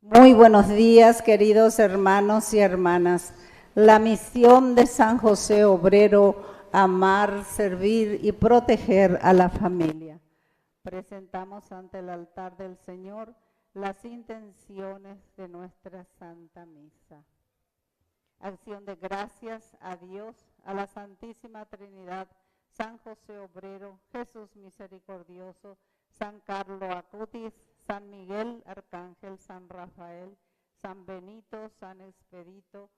Muy buenos días, queridos hermanos y hermanas. La misión de San José Obrero: amar, servir y proteger a la familia. Presentamos ante el altar del Señor las intenciones de nuestra Santa Misa. Acción de gracias a Dios, a la Santísima Trinidad, San José Obrero, Jesús Misericordioso, San Carlo Acutis, San Miguel Arcángel, San Rafael, San Benito, San Expedito,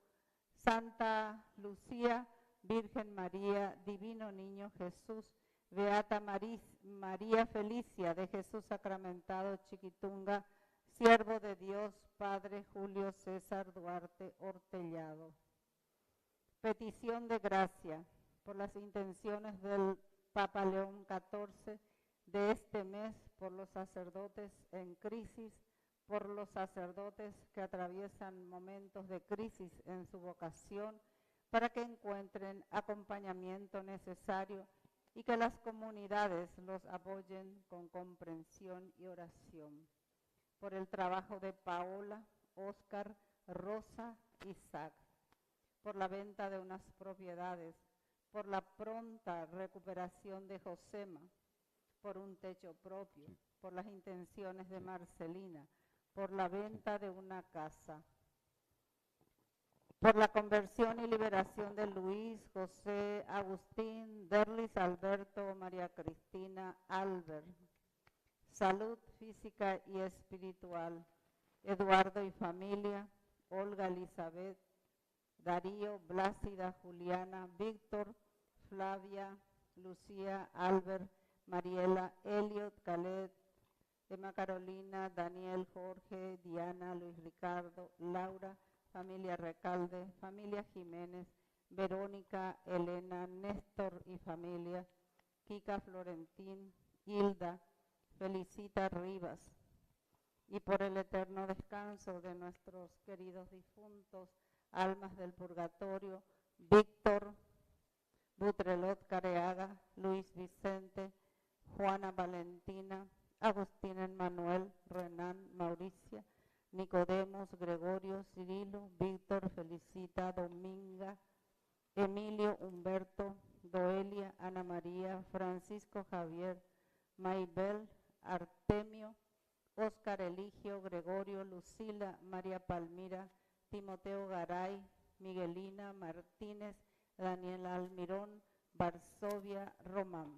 Santa Lucía, Virgen María, Divino Niño Jesús, Beata María Felicia de Jesús Sacramentado Chiquitunga, Siervo de Dios, Padre Julio César Duarte Hortellado. Petición de gracia por las intenciones del Papa León XIV de este mes, por los sacerdotes en crisis, por los sacerdotes que atraviesan momentos de crisis en su vocación, para que encuentren acompañamiento necesario y que las comunidades los apoyen con comprensión y oración. Por el trabajo de Paola, Oscar, Rosa y Isaac, por la venta de unas propiedades, por la pronta recuperación de Josema, por un techo propio, por las intenciones de Marcelina, por la venta de una casa, por la conversión y liberación de Luis, José, Agustín, Derlis, Alberto, María Cristina, Albert, salud física y espiritual, Eduardo y familia, Olga Elizabeth, Darío, Blácida, Juliana, Víctor, Flavia, Lucía, Albert, Mariela, Elliot, Caled, Emma Carolina, Daniel, Jorge, Diana, Luis Ricardo, Laura, familia Recalde, familia Jiménez, Verónica, Elena, Néstor y familia, Kika Florentín, Hilda, Felicita Rivas, y por el eterno descanso de nuestros queridos difuntos, almas del purgatorio, Víctor, Butrelot Careaga, Luis Vicente, Juana Valentina, Agustín Emmanuel, Renan, Mauricia, Nicodemos, Gregorio, Cirilo, Víctor, Felicita, Dominga, Emilio, Humberto, Doelia, Ana María, Francisco Javier, Maybel, Artemio, Óscar Eligio, Gregorio, Lucila, María Palmira, Timoteo Garay, Miguelina, Martínez, Daniel Almirón, Varsovia, Román.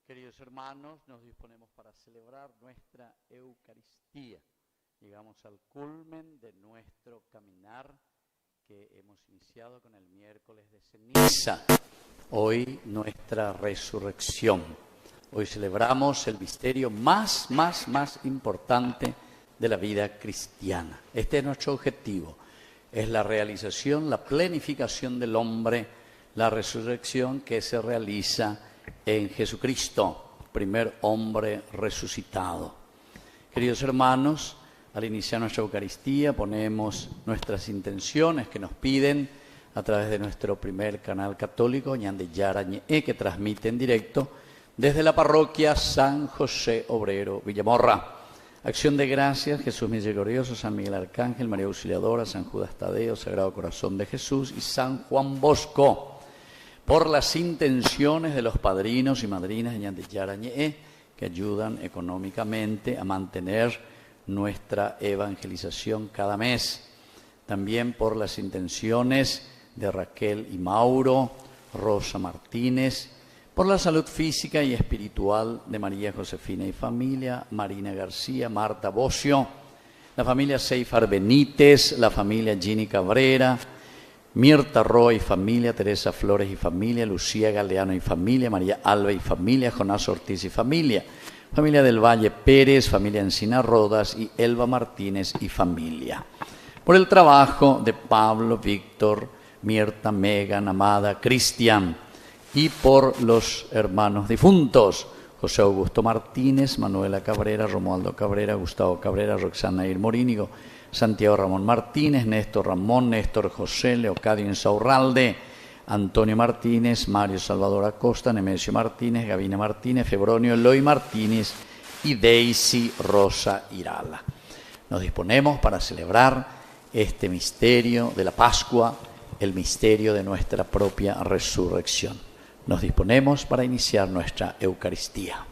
Queridos hermanos, nos disponemos para celebrar nuestra Eucaristía. Llegamos al culmen de nuestro caminar que hemos iniciado con el miércoles de ceniza. Hoy nuestra resurrección. Hoy celebramos el misterio más importante de la vida cristiana. Este es nuestro objetivo. Es la realización, la plenificación del hombre, la resurrección que se realiza en Jesucristo, primer hombre resucitado. Queridos hermanos, al iniciar nuestra Eucaristía ponemos nuestras intenciones que nos piden a través de nuestro primer canal católico, Ñande Yarañe, que transmite en directo desde la parroquia San José Obrero, Villamorra. Acción de gracias, Jesús Misericordioso, San Miguel Arcángel, María Auxiliadora, San Judas Tadeo, Sagrado Corazón de Jesús y San Juan Bosco, por las intenciones de los padrinos y madrinas de Ñande Yarañe, que ayudan económicamente a mantener nuestra evangelización cada mes. También por las intenciones de Raquel y Mauro, Rosa Martínez, por la salud física y espiritual de María Josefina y familia, Marina García, Marta Bocio, la familia Seifar Benítez, la familia Gini Cabrera, Mirta Roa y familia, Teresa Flores y familia, Lucía Galeano y familia, María Alba y familia, Jonás Ortiz y familia, familia del Valle Pérez, familia Encina Rodas y Elba Martínez y familia. Por el trabajo de Pablo, Víctor, Mirta, Megan, Amada, Cristian, y por los hermanos difuntos, José Augusto Martínez, Manuela Cabrera, Romualdo Cabrera, Gustavo Cabrera, Roxana Irmorínigo, Santiago Ramón Martínez, Néstor Ramón, Néstor José, Leocadio Insaurralde, Antonio Martínez, Mario Salvador Acosta, Nemesio Martínez, Gavina Martínez, Febronio Eloy Martínez y Daisy Rosa Irala. Nos disponemos para celebrar este misterio de la Pascua, el misterio de nuestra propia resurrección. Nos disponemos para iniciar nuestra Eucaristía.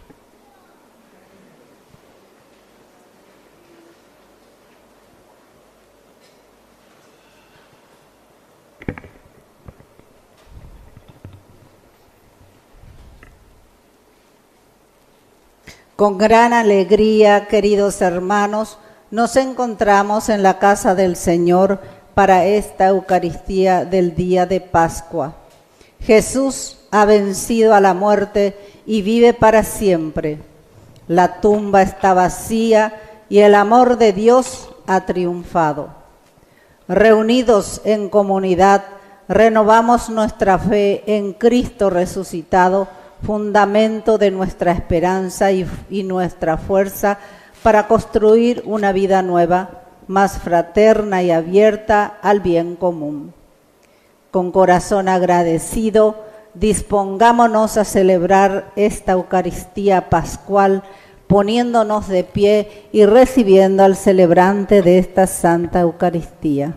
Con gran alegría, queridos hermanos, nos encontramos en la casa del Señor para esta Eucaristía del día de Pascua. Jesús ha vencido a la muerte y vive para siempre. La tumba está vacía y el amor de Dios ha triunfado. Reunidos en comunidad, renovamos nuestra fe en Cristo resucitado, fundamento de nuestra esperanza y nuestra fuerza para construir una vida nueva, más fraterna y abierta al bien común. Con corazón agradecido, dispongámonos a celebrar esta Eucaristía pascual, poniéndonos de pie y recibiendo al celebrante de esta Santa Eucaristía.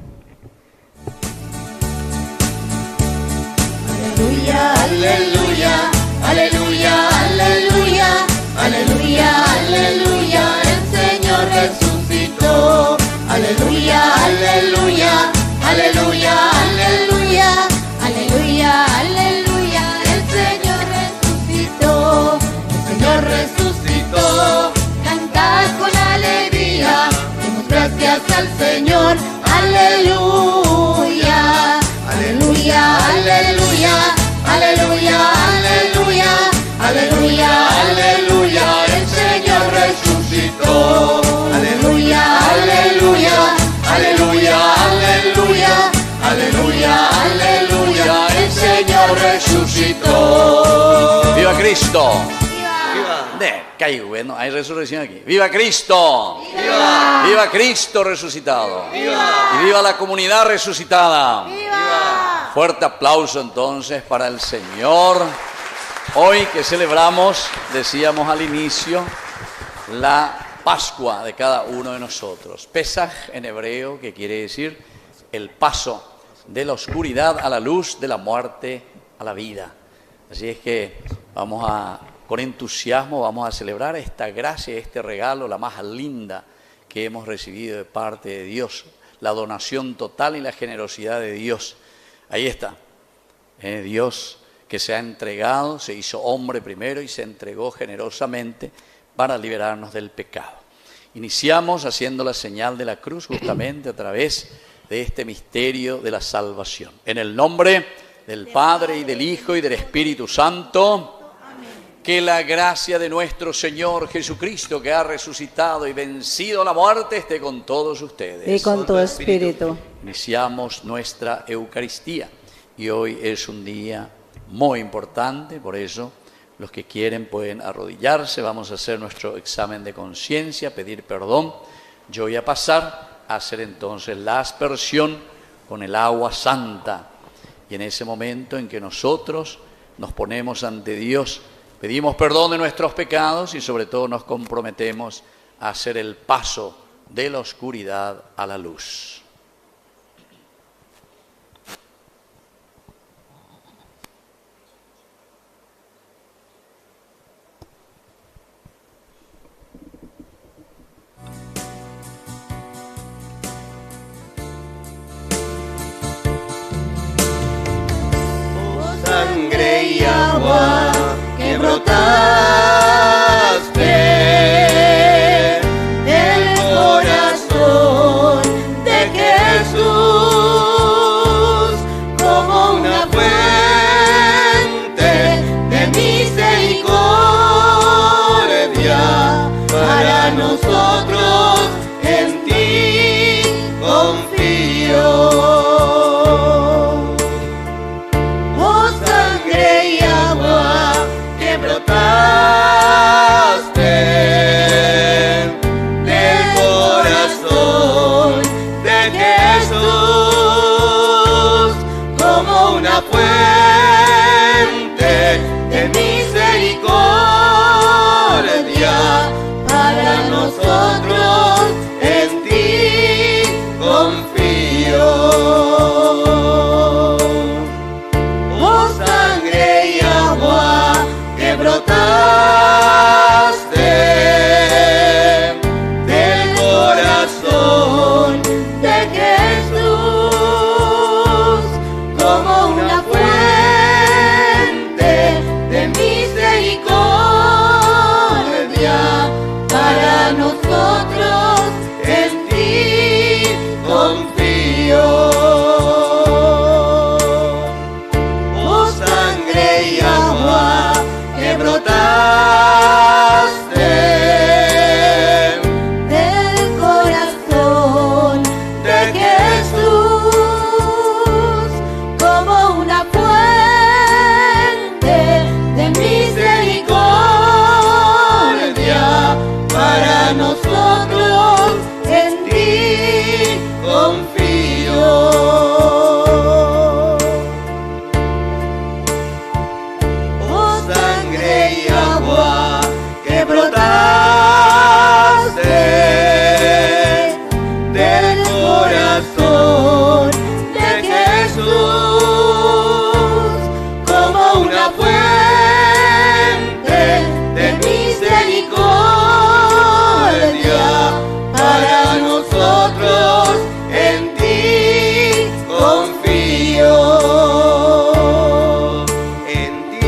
Aleluya, aleluya. Aleluya, aleluya, aleluya, aleluya, el Señor resucitó. Aleluya, aleluya, aleluya, aleluya, aleluya, aleluya, el Señor resucitó. El Señor resucitó, cantad con alegría, demos gracias al Señor. Aleluya, aleluya, aleluya, aleluya, aleluya, aleluya, aleluya, el Señor resucitó. Aleluya, aleluya, aleluya, aleluya, aleluya, aleluya, el Señor resucitó. ¡Viva Cristo! ¡Viva! Bueno, hay resurrección aquí. ¡Viva Cristo! ¡Viva! ¡Viva Cristo resucitado! ¡Viva! ¡Y viva la comunidad resucitada! ¡Viva! Fuerte aplauso entonces para el Señor. Hoy que celebramos, decíamos al inicio, la Pascua de cada uno de nosotros. Pesaj en hebreo, que quiere decir el paso de la oscuridad a la luz, de la muerte a la vida. Así es que con entusiasmo vamos a celebrar esta gracia, este regalo, la más linda que hemos recibido de parte de Dios, la donación total y la generosidad de Dios. Ahí está, Dios que se ha entregado, se hizo hombre primero y se entregó generosamente para liberarnos del pecado. Iniciamos haciendo la señal de la cruz justamente a través de este misterio de la salvación. En el nombre del Padre y del Hijo y del Espíritu Santo, que la gracia de nuestro Señor Jesucristo, que ha resucitado y vencido la muerte, esté con todos ustedes. Y con tu espíritu. Iniciamos nuestra Eucaristía y hoy es un día muy importante, por eso los que quieren pueden arrodillarse. Vamos a hacer nuestro examen de conciencia, pedir perdón. Yo voy a pasar a hacer entonces la aspersión con el agua santa. Y en ese momento en que nosotros nos ponemos ante Dios, pedimos perdón de nuestros pecados y sobre todo nos comprometemos a hacer el paso de la oscuridad a la luz. Sangre y agua que brotaste del corazón de Jesús, como una fuente de misericordia para nosotros, en ti confío. Del corazón de Jesús, como una fuente para nosotros, en ti confío. Oh sangre y agua que brotaste del corazón de Jesús, como una fuente de misericordia para nosotros, en ti confío. Oh sangre y agua que brotaste del corazón de Jesús, como una fuente de misericordia para nosotros, en ti confío. En ti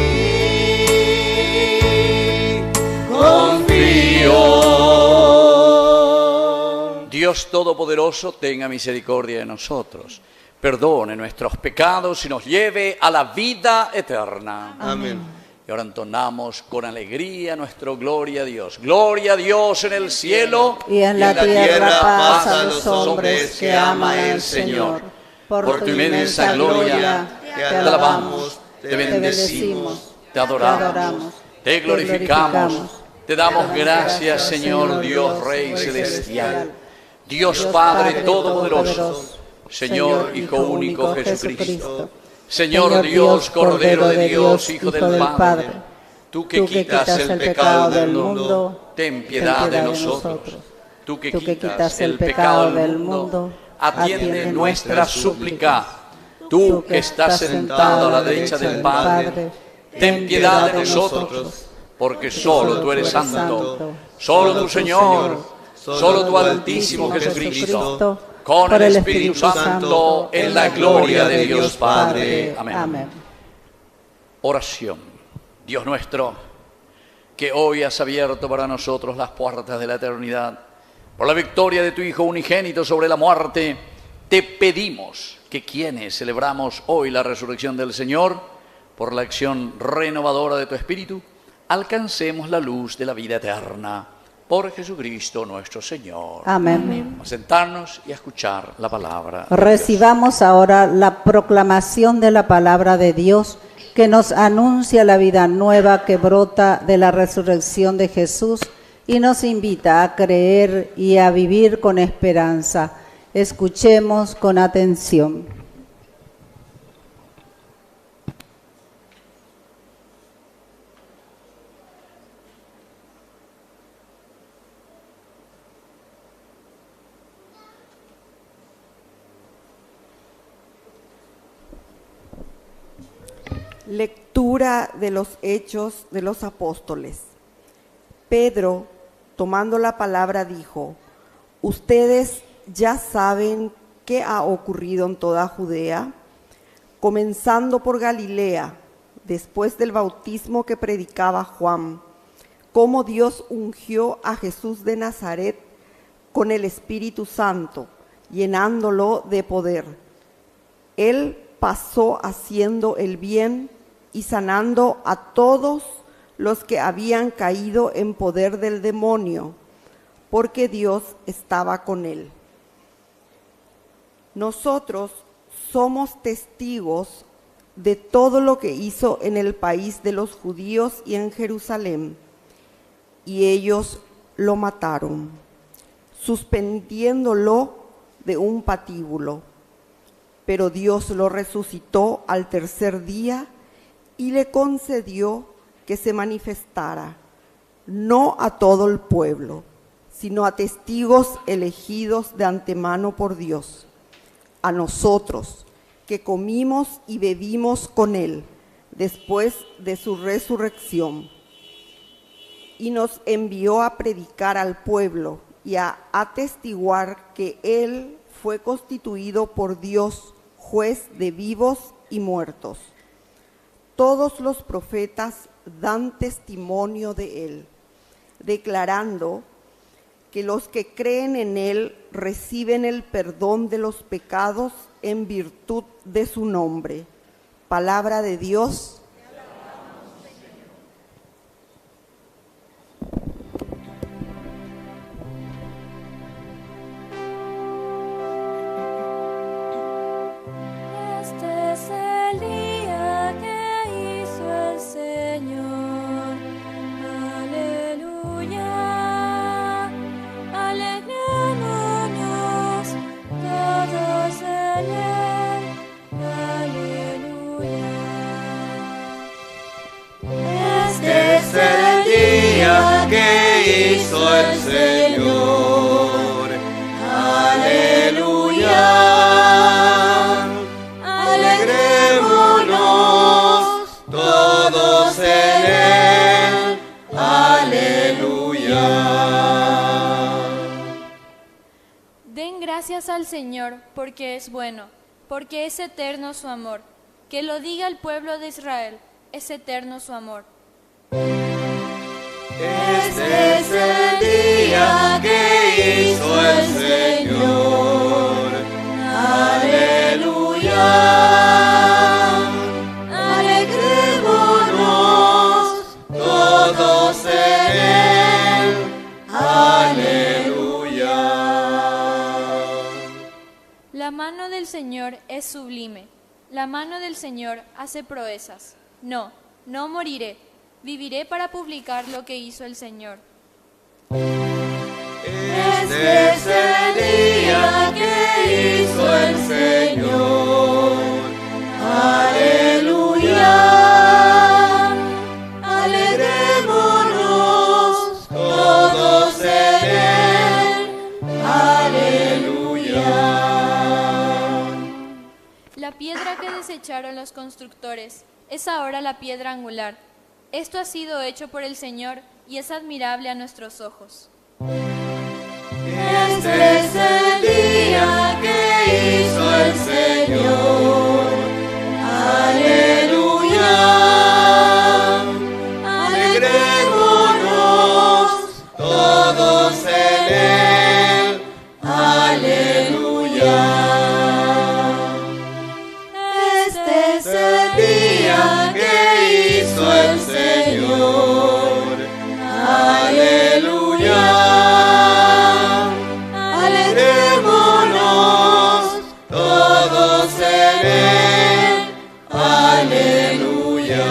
confío. Dios Todopoderoso, tenga misericordia de nosotros, perdone nuestros pecados y nos lleve a la vida eterna. Amén. Y ahora entonamos con alegría nuestro gloria a Dios. Gloria a Dios en el cielo y en la tierra paz a los hombres que aman al Señor. Por tu inmensa gloria te alabamos, te bendecimos, te adoramos, te glorificamos, te damos gracias, Señor Dios Rey Celestial, Dios Padre Todopoderoso, Señor Hijo único Jesucristo, Señor Dios, Cordero de Dios, Hijo del Padre, tú que quitas el pecado del mundo, ten piedad de nosotros. Tú que quitas el pecado del mundo, atiende nuestra súplica. Tú que estás sentado a la derecha del Padre, ten piedad de nosotros, porque solo tú eres santo, solo tu Señor, solo tu Altísimo Jesucristo, con el Espíritu Santo, en la gloria de Dios Padre. Amén. Oración. Dios nuestro, que hoy has abierto para nosotros las puertas de la eternidad, por la victoria de tu Hijo unigénito sobre la muerte, te pedimos que quienes celebramos hoy la resurrección del Señor, por la acción renovadora de tu Espíritu, alcancemos la luz de la vida eterna. Por Jesucristo nuestro Señor. Amén. Vamos a sentarnos y a escuchar la palabra. Recibamos ahora la proclamación de la palabra de Dios que nos anuncia la vida nueva que brota de la resurrección de Jesús y nos invita a creer y a vivir con esperanza. Escuchemos con atención. Lectura de los Hechos de los Apóstoles. Pedro, tomando la palabra, dijo: ustedes ya saben qué ha ocurrido en toda Judea, comenzando por Galilea, después del bautismo que predicaba Juan, cómo Dios ungió a Jesús de Nazaret con el Espíritu Santo, llenándolo de poder. Él pasó haciendo el bien y sanando a todos los que habían caído en poder del demonio, porque Dios estaba con él. Nosotros somos testigos de todo lo que hizo en el país de los judíos y en Jerusalén, y ellos lo mataron, suspendiéndolo de un patíbulo. Pero Dios lo resucitó al tercer día y le concedió que se manifestara, no a todo el pueblo, sino a testigos elegidos de antemano por Dios, a nosotros, que comimos y bebimos con él después de su resurrección. Y nos envió a predicar al pueblo y a atestiguar que él fue constituido por Dios juez de vivos y muertos. Todos los profetas dan testimonio de él, declarando que los que creen en Él reciben el perdón de los pecados en virtud de su nombre. Palabra de Dios. Este es el día que hizo el Señor. Aleluya. Alegrémonos todos en Él. Aleluya. Este es el día que hizo el Señor. Aleluya. Alegrémonos todos en Él. Aleluya. Den gracias al Señor, porque es bueno, porque es eterno su amor. Que lo diga el pueblo de Israel, es eterno su amor. Este es el día que hizo el Señor. Aleluya. Alegrémonos todos en Él. Aleluya. La mano del Señor es sublime, la mano del Señor hace proezas. No, no moriré, viviré para publicar lo que hizo el Señor. Este es el día que hizo el Señor. Aleluya. Alegrémonos todos en Él. Aleluya. La piedra que desecharon los constructores es ahora la piedra angular. Esto ha sido hecho por el Señor y es admirable a nuestros ojos. Este es el día que hizo el Señor. Aleluya. Alegrémonos todos en Él. Aleluya. Este es el día que hizo el Señor. Aleluya. Alegrémonos todos en Él. Aleluya.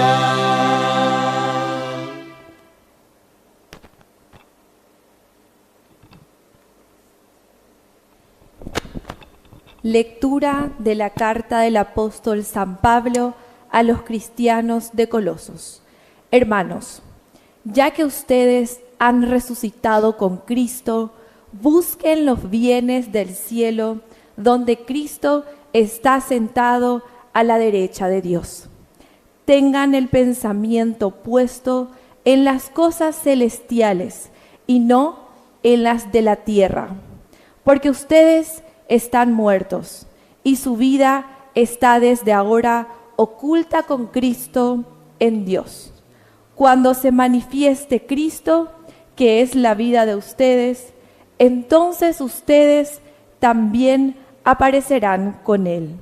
Lectura de la carta del apóstol San Pablo a los cristianos de Colosos. Hermanos, ya que ustedes han resucitado con Cristo, busquen los bienes del cielo, donde Cristo está sentado a la derecha de Dios. Tengan el pensamiento puesto en las cosas celestiales y no en las de la tierra, porque ustedes están muertos y su vida está desde ahora oculta con Cristo en Dios. Cuando se manifieste Cristo, que es la vida de ustedes, entonces ustedes también aparecerán con Él,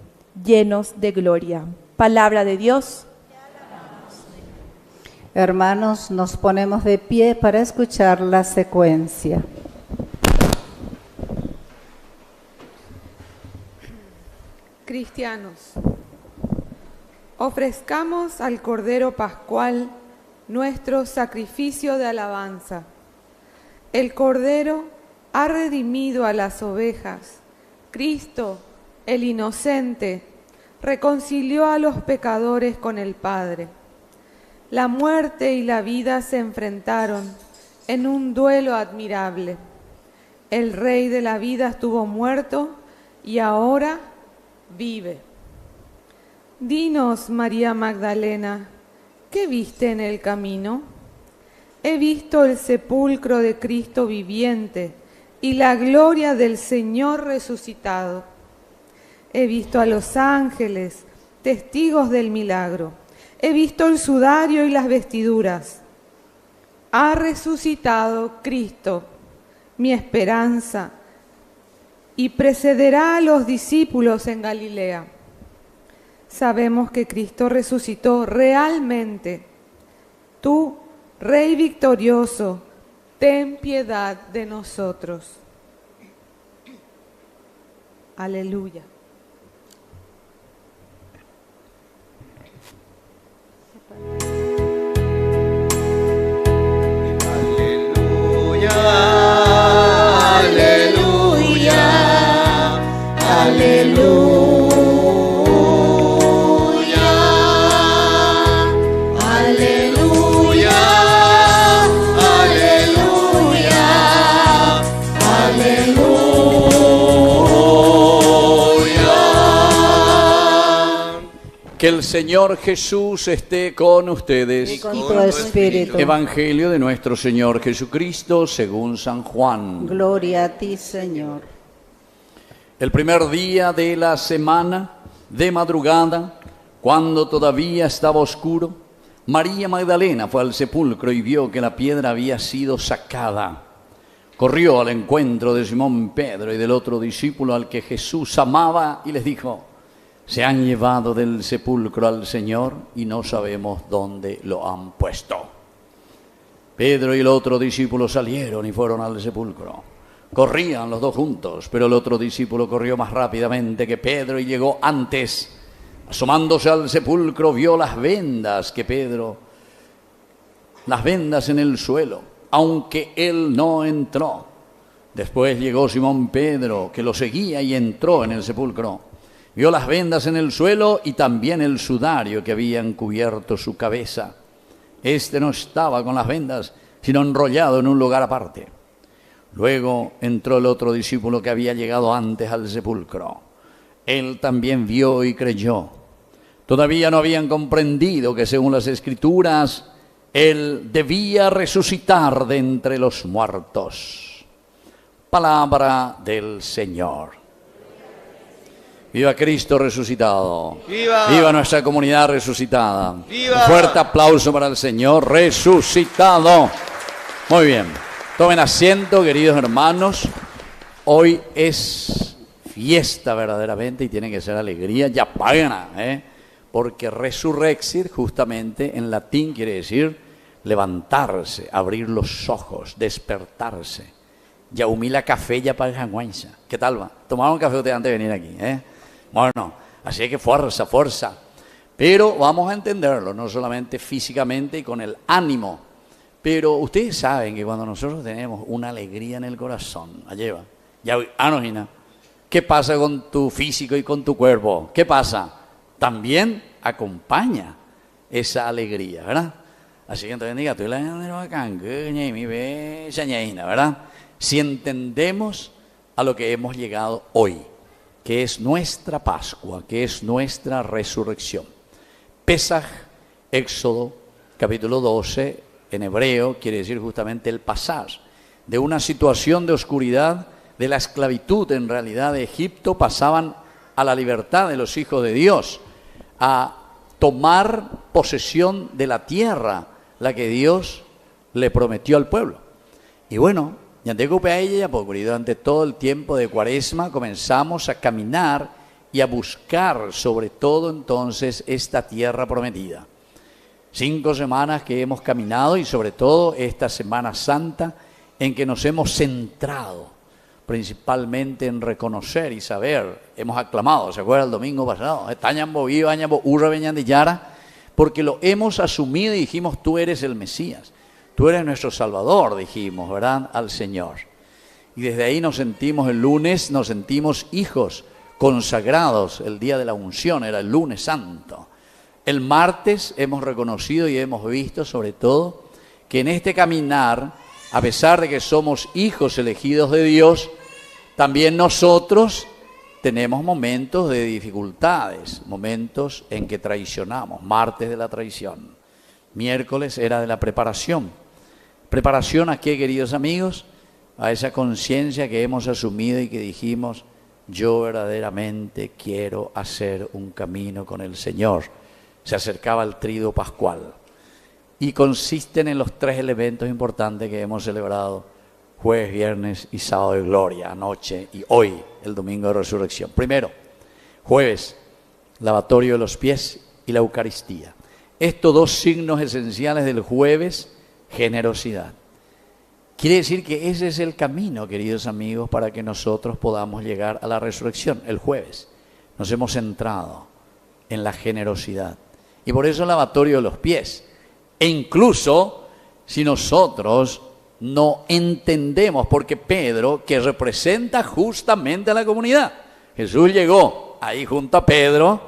llenos de gloria. Palabra de Dios. Hermanos, nos ponemos de pie para escuchar la secuencia. Cristianos, ofrezcamos al Cordero Pascual nuestro sacrificio de alabanza. El Cordero ha redimido a las ovejas. Cristo, el inocente, reconcilió a los pecadores con el Padre. La muerte y la vida se enfrentaron en un duelo admirable. El Rey de la vida estuvo muerto y ahora vive. Dinos, María Magdalena, ¿qué viste en el camino? He visto el sepulcro de Cristo viviente y la gloria del Señor resucitado. He visto a los ángeles, testigos del milagro. He visto el sudario y las vestiduras. Ha resucitado Cristo, mi esperanza, y precederá a los discípulos en Galilea. Sabemos que Cristo resucitó realmente. Tú, Rey victorioso, ten piedad de nosotros. Aleluya. Que el Señor Jesús esté con ustedes. Y con tu espíritu. Evangelio de nuestro Señor Jesucristo según San Juan. Gloria a ti, Señor. El primer día de la semana, de madrugada, cuando todavía estaba oscuro, María Magdalena fue al sepulcro y vio que la piedra había sido sacada. Corrió al encuentro de Simón Pedro y del otro discípulo al que Jesús amaba y les dijo: se han llevado del sepulcro al Señor y no sabemos dónde lo han puesto. Pedro y el otro discípulo salieron y fueron al sepulcro. Corrían los dos juntos, pero el otro discípulo corrió más rápidamente que Pedro y llegó antes. Asomándose al sepulcro, vio las vendas en el suelo, aunque él no entró. Después llegó Simón Pedro, que lo seguía, y entró en el sepulcro. Vio las vendas en el suelo y también el sudario que habían cubierto su cabeza. Este no estaba con las vendas, sino enrollado en un lugar aparte. Luego entró el otro discípulo que había llegado antes al sepulcro. Él también vio y creyó. Todavía no habían comprendido que, según las Escrituras, él debía resucitar de entre los muertos. Palabra del Señor. ¡Viva Cristo resucitado! ¡Viva! ¡Viva nuestra comunidad resucitada! ¡Viva! Un fuerte aplauso para el Señor resucitado. Muy bien. Tomen asiento, queridos hermanos. Hoy es fiesta verdaderamente y tiene que ser alegría ya pagana, porque resurrexit justamente en latín quiere decir levantarse, abrir los ojos, despertarse. Ya humila café ya para el ¿Qué tal va? ¿Tomaron café ustedes antes de venir aquí? Bueno, así que fuerza, fuerza. Pero vamos a entenderlo, no solamente físicamente y con el ánimo. Pero ustedes saben que cuando nosotros tenemos una alegría en el corazón, allá va, ¿qué pasa con tu físico y con tu cuerpo? ¿Qué pasa? También acompaña esa alegría, ¿verdad? Así que entonces diga, tú la ¿verdad? Si entendemos a lo que hemos llegado hoy, que es nuestra Pascua, que es nuestra resurrección. Pesaj, Éxodo, capítulo 12, en hebreo, quiere decir justamente el pasar de una situación de oscuridad, de la esclavitud en realidad de Egipto, pasaban a la libertad de los hijos de Dios, a tomar posesión de la tierra, la que Dios le prometió al pueblo. Y bueno, y durante todo el tiempo de Cuaresma comenzamos a caminar y a buscar sobre todo entonces esta tierra prometida. 5 semanas que hemos caminado y sobre todo esta Semana Santa en que nos hemos centrado principalmente en reconocer y saber. Hemos aclamado, ¿se acuerda el domingo pasado? Porque lo hemos asumido y dijimos, tú eres el Mesías. Tú eres nuestro Salvador, dijimos, ¿verdad? Al Señor. Y desde ahí nos sentimos el lunes, nos sentimos hijos consagrados. El día de la unción era el lunes santo. El martes hemos reconocido y hemos visto sobre todo que en este caminar, a pesar de que somos hijos elegidos de Dios, también nosotros tenemos momentos de dificultades, momentos en que traicionamos. Martes de la traición. Miércoles era de la preparación. ¿Preparación a qué, queridos amigos? A esa conciencia que hemos asumido y que dijimos, yo verdaderamente quiero hacer un camino con el Señor. Se acercaba el Tríduo Pascual. Y consisten en los 3 elementos importantes que hemos celebrado. jueves, viernes y sábado de gloria, anoche y hoy, el domingo de resurrección. Primero, jueves, lavatorio de los pies y la Eucaristía. Estos dos signos esenciales del jueves, generosidad. Quiere decir que ese es el camino, queridos amigos, para que nosotros podamos llegar a la resurrección. El jueves nos hemos centrado en la generosidad. Y por eso el lavatorio de los pies. E incluso si nosotros no entendemos, porque Pedro, que representa justamente a la comunidad, Jesús llegó ahí junto a Pedro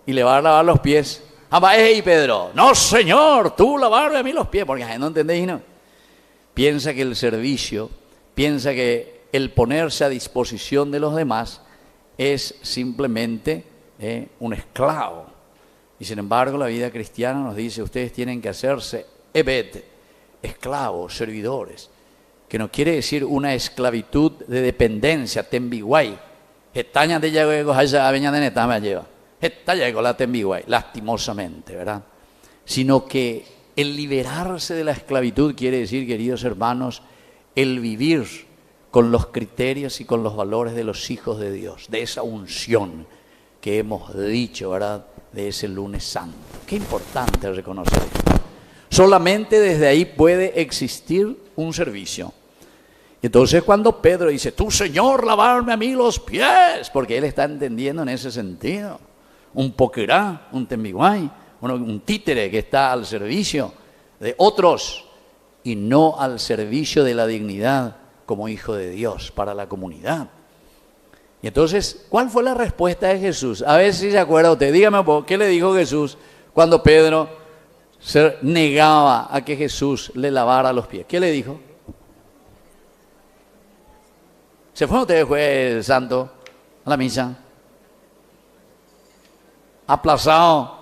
y le va a lavar los pies. ¡Hey, Pedro! ¡No, Señor! ¡Tú lavarme a mí los pies! Porque no entendéis, ¿no? Piensa que el servicio, piensa que el ponerse a disposición de los demás es simplemente un esclavo. Y sin embargo la vida cristiana nos dice, ustedes tienen que hacerse ebed, esclavos, servidores, que no quiere decir una esclavitud de dependencia, tembiguay. Lastimosamente, ¿verdad? Sino que el liberarse de la esclavitud quiere decir, queridos hermanos, el vivir con los criterios y con los valores de los hijos de Dios, de esa unción que hemos dicho, ¿verdad?, de ese lunes santo. Qué importante reconocer esto. Solamente desde ahí puede existir un servicio. Entonces cuando Pedro dice, tú, Señor, lavarme a mí los pies, porque él está entendiendo en ese sentido, un poquerá, un tembiguay, un títere que está al servicio de otros y no al servicio de la dignidad como hijo de Dios para la comunidad. Y entonces, ¿cuál fue la respuesta de Jesús? A ver si se acuerda usted. Dígame un poco, ¿qué le dijo Jesús cuando Pedro se negaba a que Jesús le lavara los pies? ¿Qué le dijo? ¿Se fue usted, jueves santo, a la misa? Aplazado.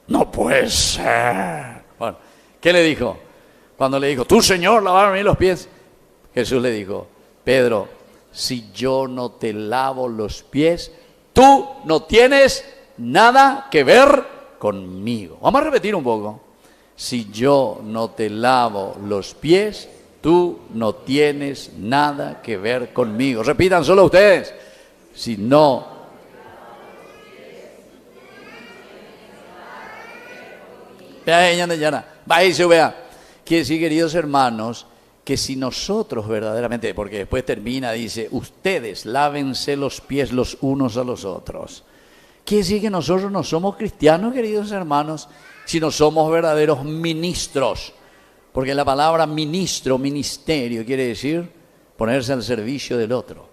No puede ser. Bueno, ¿qué le dijo? Cuando le dijo, tú, Señor, lavarme los pies. Jesús le dijo, Pedro, si yo no te lavo los pies, tú no tienes nada que ver conmigo. Vamos a repetir un poco. Si yo no te lavo los pies, tú no tienes nada que ver conmigo. Repitan solo ustedes. Si no. Vea. Quiere decir, queridos hermanos, que si nosotros verdaderamente, porque después termina, dice, ustedes lávense los pies los unos a los otros. Quiere decir que nosotros no somos cristianos, queridos hermanos, sino somos verdaderos ministros. Porque la palabra ministro, ministerio, quiere decir ponerse al servicio del otro.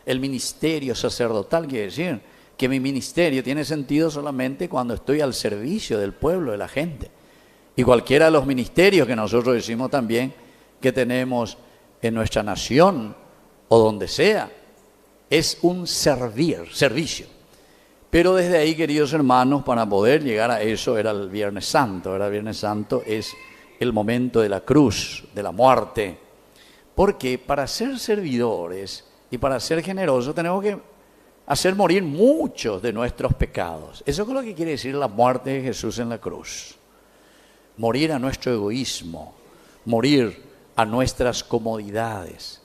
El ministerio sacerdotal quiere decir que mi ministerio tiene sentido solamente cuando estoy al servicio del pueblo, de la gente. Y cualquiera de los ministerios que nosotros decimos también que tenemos en nuestra nación o donde sea, es un servicio. Pero desde ahí, queridos hermanos, para poder llegar a eso era el Viernes Santo. El Viernes Santo es el momento de la cruz, de la muerte. Porque para ser servidores y para ser generosos tenemos que hacer morir muchos de nuestros pecados. Eso es lo que quiere decir la muerte de Jesús en la cruz. Morir a nuestro egoísmo, morir a nuestras comodidades.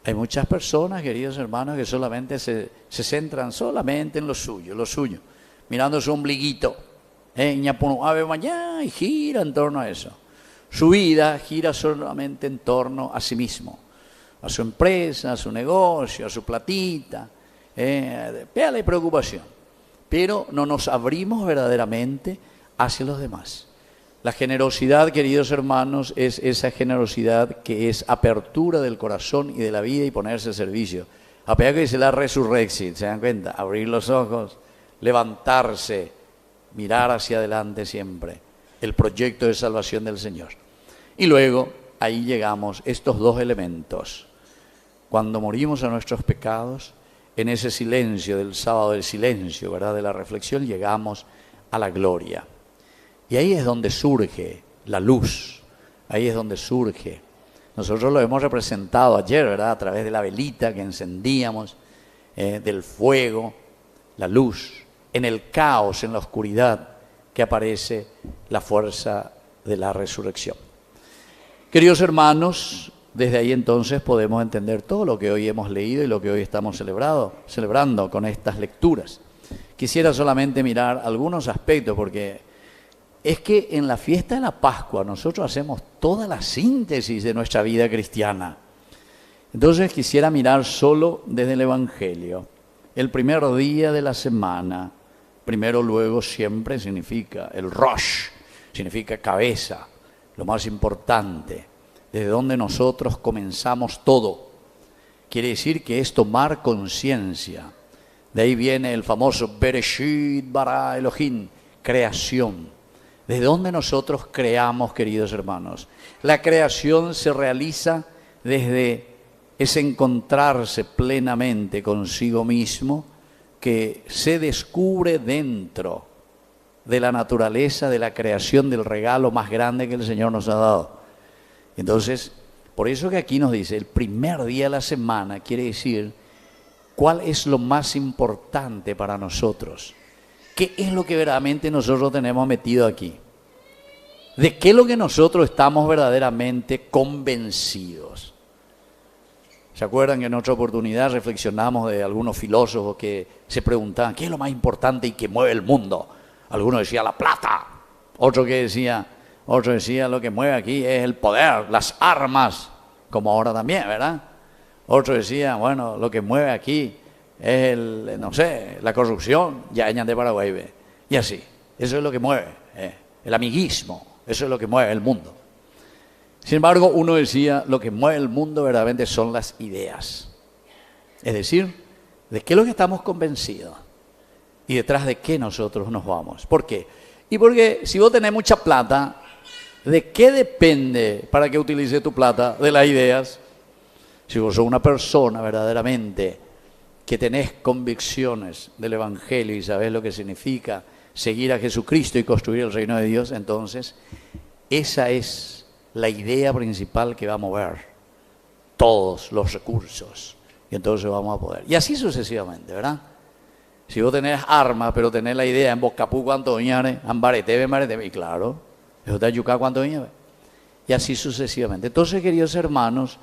Hay muchas personas, queridos hermanos, que solamente se centran solamente en lo suyo, mirando su ombliguito, y gira en torno a eso. Su vida gira solamente en torno a sí mismo, a su empresa, a su negocio, a su platita, pégale y preocupación. Pero no nos abrimos verdaderamente hacia los demás. La generosidad, queridos hermanos, es esa generosidad que es apertura del corazón y de la vida y ponerse al servicio. Apenas que dice la resurrección, ¿se dan cuenta? Abrir los ojos, levantarse, mirar hacia adelante siempre. El proyecto de salvación del Señor. Y luego, ahí llegamos, estos dos elementos. Cuando morimos a nuestros pecados, en ese silencio del sábado del silencio, ¿verdad?, de la reflexión, llegamos a la gloria. Y ahí es donde surge la luz, ahí es donde surge. Nosotros lo hemos representado ayer, ¿verdad?, a través de la velita que encendíamos, del fuego, la luz, en el caos, en la oscuridad, que aparece la fuerza de la resurrección. Queridos hermanos, desde ahí entonces podemos entender todo lo que hoy hemos leído y lo que hoy estamos celebrando con estas lecturas. Quisiera solamente mirar algunos aspectos, porque es que en la fiesta de la Pascua nosotros hacemos toda la síntesis de nuestra vida cristiana. Entonces quisiera mirar solo desde el Evangelio. El primer día de la semana, primero, luego, siempre significa el Rosh, significa cabeza, lo más importante, desde donde nosotros comenzamos todo. Quiere decir que es tomar conciencia. De ahí viene el famoso Bereshit bara Elohim, creación. ¿Desde dónde nosotros creamos, queridos hermanos? La creación se realiza desde ese encontrarse plenamente consigo mismo, que se descubre dentro de la naturaleza, de la creación, del regalo más grande que el Señor nos ha dado. Entonces, por eso que aquí nos dice, el primer día de la semana quiere decir cuál es lo más importante para nosotros. ¿Qué es lo que verdaderamente nosotros tenemos metido aquí? ¿De qué es lo que nosotros estamos verdaderamente convencidos? ¿Se acuerdan que en otra oportunidad reflexionamos de algunos filósofos que se preguntaban qué es lo más importante y que mueve el mundo? Algunos decían la plata, otro decía lo que mueve aquí es el poder, las armas, como ahora también, ¿verdad? Otro decía, bueno, lo que mueve aquí es la corrupción, ya en de Paraguay, ¿ve? Y así, eso es lo que mueve, el amiguismo, eso es lo que mueve el mundo. Sin embargo, uno decía, lo que mueve el mundo verdaderamente son las ideas. Es decir, ¿de qué es lo que estamos convencidos? Y detrás de qué nosotros nos vamos. ¿Por qué? Y porque si vos tenés mucha plata, ¿de qué depende para que utilices tu plata? De las ideas. Si vos sos una persona verdaderamente que tenés convicciones del Evangelio y sabés lo que significa seguir a Jesucristo y construir el reino de Dios, entonces esa es la idea principal que va a mover todos los recursos. Y entonces vamos a poder. Y así sucesivamente, ¿verdad? Si vos tenés armas, pero tenés la idea en Bocapú cuánto doñare, Ambarete, y claro, eso te ayuca cuánto doñare. Y así sucesivamente. Entonces, queridos hermanos,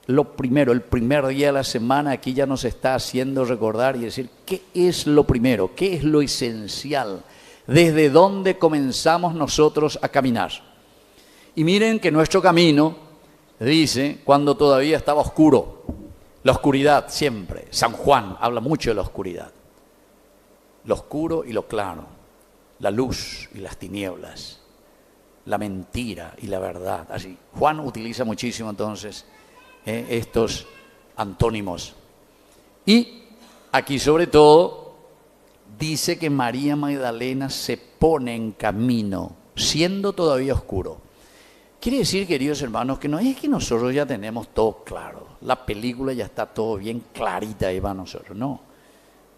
lo primero, el primer día de la semana, aquí ya nos está haciendo recordar y decir qué es lo primero, qué es lo esencial, desde dónde comenzamos nosotros a caminar. Y miren que nuestro camino, dice, cuando todavía estaba oscuro, la oscuridad siempre. San Juan habla mucho de la oscuridad. Lo oscuro y lo claro, la luz y las tinieblas, la mentira y la verdad. Así, Juan utiliza muchísimo entonces estos antónimos. Y aquí sobre todo dice que María Magdalena se pone en camino, siendo todavía oscuro. Quiere decir, queridos hermanos, que no es que nosotros ya tenemos todo claro, la película ya está todo bien clarita ahí para nosotros, no.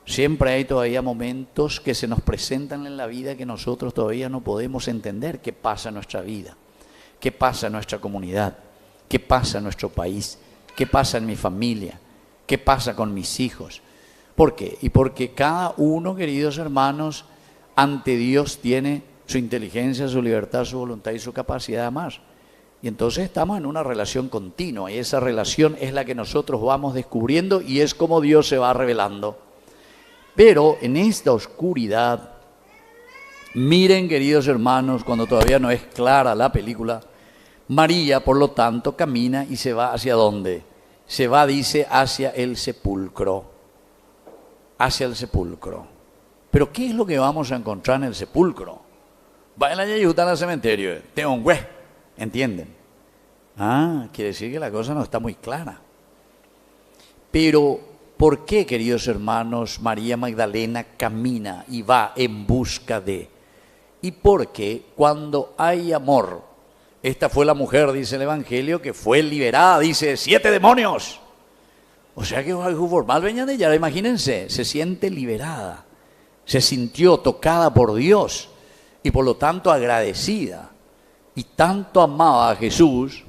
Siempre hay todavía momentos que se nos presentan en la vida que nosotros todavía no podemos entender qué pasa en nuestra vida, qué pasa en nuestra comunidad, qué pasa en nuestro país, qué pasa en mi familia, qué pasa con mis hijos. ¿Por qué? Y porque cada uno, queridos hermanos, ante Dios tiene su inteligencia, su libertad, su voluntad y su capacidad de amar. Y entonces estamos en una relación continua y esa relación es la que nosotros vamos descubriendo y es como Dios se va revelando. Pero en esta oscuridad, miren, queridos hermanos, cuando todavía no es clara la película, María, por lo tanto, camina y se va ¿hacia dónde? Se va, dice, hacia el sepulcro. Hacia el sepulcro. Pero ¿qué es lo que vamos a encontrar en el sepulcro? Va en la yayuta al cementerio, tengo un güey, ¿entienden? Quiere decir que la cosa no está muy clara. Pero, ¿por qué, queridos hermanos, María Magdalena camina y va en busca de? Y porque cuando hay amor, esta fue la mujer, dice el Evangelio, que fue liberada, dice, 7 demonios. O sea que formal venía de ella, imagínense, se siente liberada, se sintió tocada por Dios y por lo tanto agradecida. Y tanto amaba a Jesús,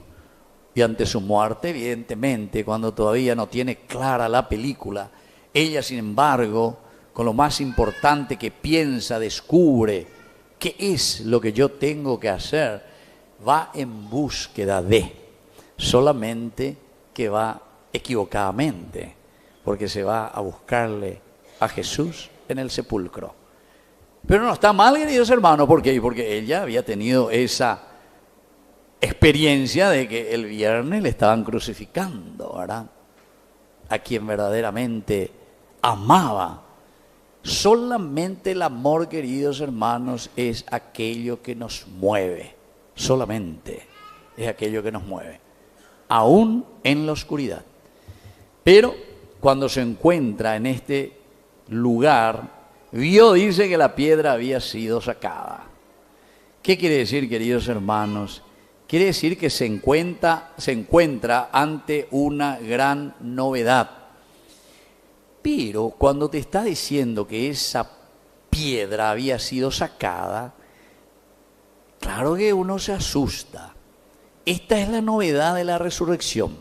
y ante su muerte, evidentemente, cuando todavía no tiene clara la película, ella, sin embargo, con lo más importante que piensa, descubre qué es lo que yo tengo que hacer. va en búsqueda de, solamente que va equivocadamente, porque se va a buscarle a Jesús en el sepulcro. Pero no está mal, queridos hermanos, ¿por qué? Porque ella había tenido esa experiencia de que el viernes le estaban crucificando, ¿verdad? A quien verdaderamente amaba. Solamente el amor, queridos hermanos, es aquello que nos mueve. Solamente es aquello que nos mueve. Aún en la oscuridad. Pero cuando se encuentra en este lugar, vio, dice, que la piedra había sido sacada. ¿Qué quiere decir, queridos hermanos? Quiere decir que se encuentra ante una gran novedad. Pero cuando te está diciendo que esa piedra había sido sacada, claro que uno se asusta. Esta es la novedad de la resurrección.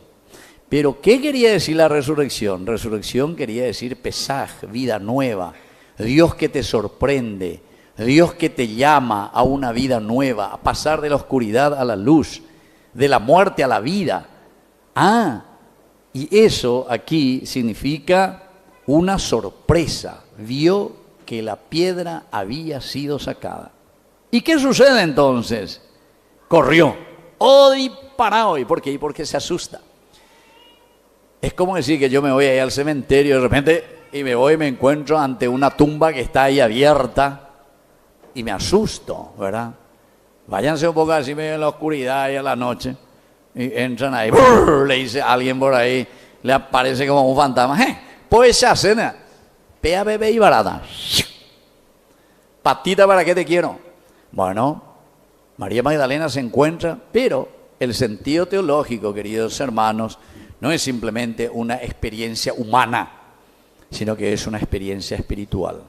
Pero ¿qué quería decir la resurrección? Resurrección quería decir pesaj, vida nueva, Dios que te sorprende, Dios que te llama a una vida nueva, a pasar de la oscuridad a la luz, de la muerte a la vida. Y eso aquí significa una sorpresa. Vio que la piedra había sido sacada. ¿Y qué sucede entonces? Corrió. Disparado. ¿Y por qué? Porque se asusta. Es como decir que yo me voy ahí al cementerio de repente y me voy y me encuentro ante una tumba que está ahí abierta. Y me asusto, ¿verdad? Váyanse un poco así medio en la oscuridad y a la noche. Y entran ahí, ¡brrr! Le dice a alguien por ahí, le aparece como un fantasma. Pues esa cena, pea, bebé y barata. Patita, ¿para qué te quiero? Bueno, María Magdalena se encuentra, pero el sentido teológico, queridos hermanos, no es simplemente una experiencia humana, sino que es una experiencia espiritual.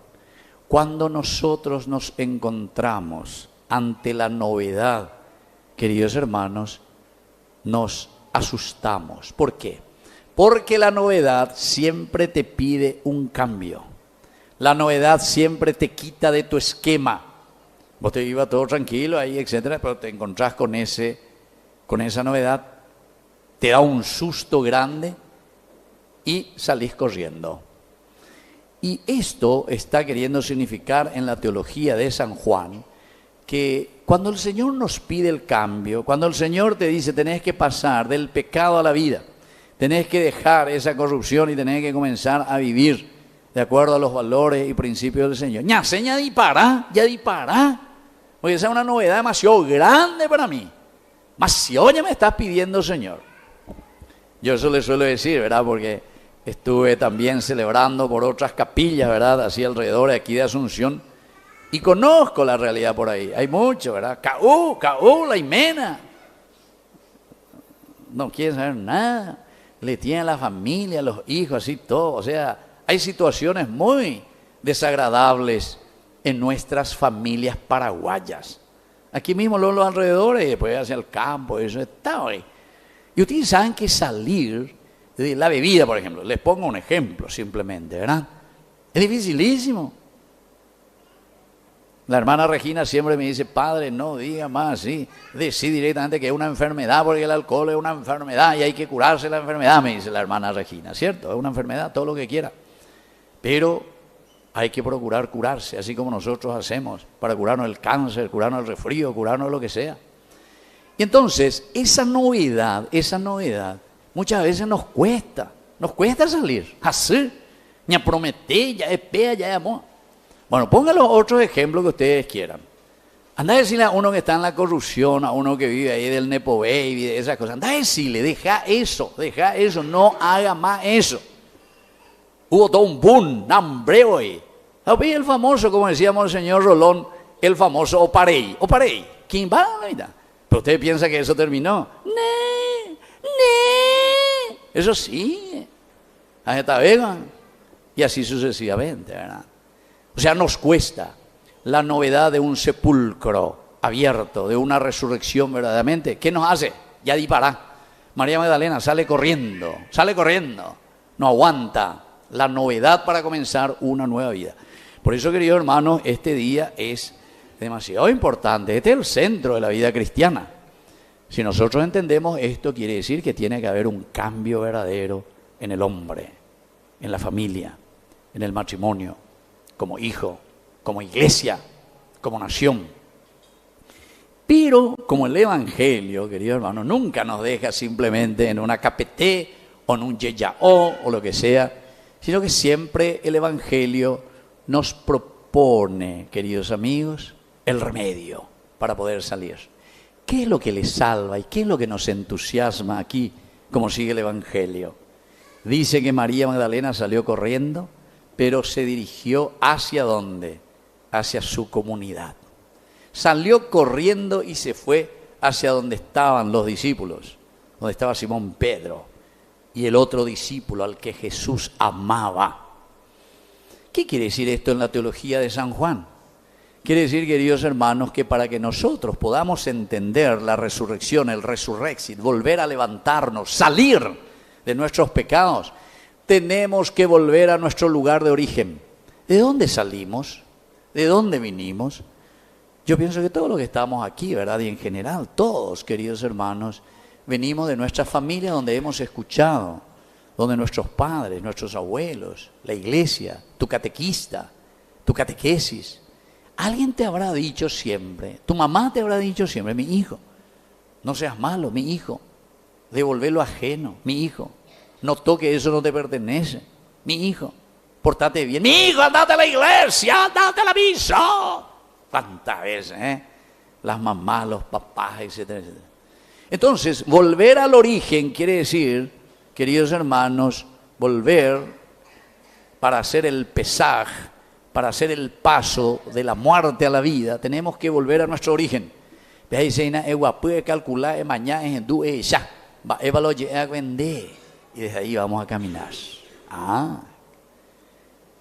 Cuando nosotros nos encontramos ante la novedad, queridos hermanos, nos asustamos. ¿Por qué? Porque la novedad siempre te pide un cambio. La novedad siempre te quita de tu esquema. Vos te ibas todo tranquilo ahí, etcétera, pero te encontrás con esa novedad, te da un susto grande y salís corriendo. Y esto está queriendo significar en la teología de San Juan que cuando el Señor nos pide el cambio, cuando el Señor te dice tenés que pasar del pecado a la vida, tenés que dejar esa corrupción y tenés que comenzar a vivir de acuerdo a los valores y principios del Señor. Ya dispará, porque esa es una novedad demasiado grande para mí. Demasiado ya me estás pidiendo, Señor. Yo eso le suelo decir, ¿verdad? Porque estuve también celebrando por otras capillas, ¿verdad? Así alrededor de aquí de Asunción. Y conozco la realidad por ahí. Hay mucho, ¿verdad? La Imena. No quieren saber nada. Le tienen la familia, los hijos, así todo. O sea, hay situaciones muy desagradables en nuestras familias paraguayas. Aquí mismo los alrededores, después hacia el campo, eso está hoy. Y ustedes saben que salir de la bebida, por ejemplo, les pongo un ejemplo simplemente, ¿verdad? Es dificilísimo. La hermana Regina siempre me dice, padre, no diga más así, decí directamente que es una enfermedad, porque el alcohol es una enfermedad y hay que curarse la enfermedad, me dice la hermana Regina, ¿cierto? Es una enfermedad, todo lo que quiera. Pero hay que procurar curarse, así como nosotros hacemos, para curarnos el cáncer, curarnos el resfrío, curarnos lo que sea. Y entonces, esa novedad, muchas veces nos cuesta salir, así, ya prometí, ya espera, ya amor. Bueno, pongan los otros ejemplos que ustedes quieran. Anda a decirle a uno que está en la corrupción, a uno que vive ahí del Nepo Baby, de esas cosas, anda a decirle, deja eso, no haga más eso. Hubo todo un boom, hambre hoy. El famoso, como decíamos el señor Rolón, el famoso Oparey. ¿Quién va a la mitad? Pero usted piensa que eso terminó. No. Eso sí. Hasta Vega. Y así sucesivamente, ¿verdad? O sea, nos cuesta la novedad de un sepulcro abierto, de una resurrección verdaderamente. ¿Qué nos hace? Ya dispará. María Magdalena sale corriendo. No aguanta la novedad para comenzar una nueva vida. Por eso, queridos hermanos, este día es demasiado importante. Este es el centro de la vida cristiana. Si nosotros entendemos esto, quiere decir que tiene que haber un cambio verdadero en el hombre, en la familia, en el matrimonio, como hijo, como iglesia, como nación. Pero como el Evangelio, querido hermano, nunca nos deja simplemente en una KPT o en un yeyao o lo que sea, sino que siempre el Evangelio nos propone, queridos amigos, el remedio para poder salir. ¿Qué es lo que le salva y qué es lo que nos entusiasma aquí, como sigue el Evangelio? Dice que María Magdalena salió corriendo, pero se dirigió ¿hacia dónde? Hacia su comunidad. Salió corriendo y se fue hacia donde estaban los discípulos, donde estaba Simón Pedro y el otro discípulo al que Jesús amaba. ¿Qué quiere decir esto en la teología de San Juan? Quiere decir, queridos hermanos, que para que nosotros podamos entender la resurrección, el resurrexit, volver a levantarnos, salir de nuestros pecados, tenemos que volver a nuestro lugar de origen. ¿De dónde salimos? ¿De dónde vinimos? Yo pienso que todos los que estamos aquí, ¿verdad? Y en general, todos, queridos hermanos, venimos de nuestra familia donde hemos escuchado, donde nuestros padres, nuestros abuelos, la iglesia, tu catequista, tu catequesis. Alguien te habrá dicho siempre, tu mamá te habrá dicho siempre, mi hijo, no seas malo, mi hijo, devolver lo ajeno, mi hijo, no toques eso, no te pertenece, mi hijo, portate bien, mi hijo, andate a la iglesia, andate a la misa. ¿Cuántas veces, las mamás, los papás, etcétera, etcétera? Entonces, volver al origen quiere decir, queridos hermanos, volver para hacer el pesaj, para hacer el paso de la muerte a la vida, tenemos que volver a nuestro origen. Y desde ahí vamos a caminar.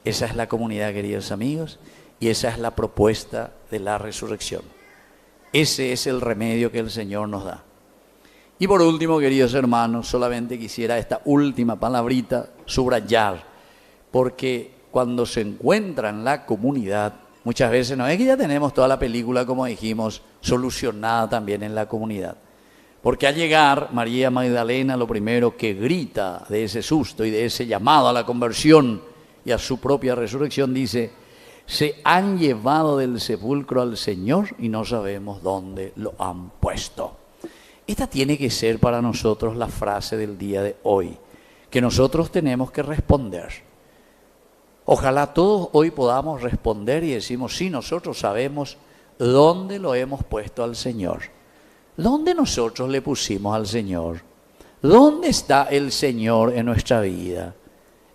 Esa es la comunidad, queridos amigos, y esa es la propuesta de la resurrección. Ese es el remedio que el Señor nos da. Y por último, queridos hermanos, solamente quisiera esta última palabrita subrayar, porque cuando se encuentra en la comunidad, muchas veces no es que ya tenemos toda la película, como dijimos, solucionada también en la comunidad. Porque al llegar María Magdalena, lo primero que grita de ese susto y de ese llamado a la conversión y a su propia resurrección, dice: se han llevado del sepulcro al Señor y no sabemos dónde lo han puesto. Esta tiene que ser para nosotros la frase del día de hoy, que nosotros tenemos que responder. Ojalá todos hoy podamos responder y decimos, sí, nosotros sabemos dónde lo hemos puesto al Señor. ¿Dónde nosotros le pusimos al Señor? ¿Dónde está el Señor en nuestra vida?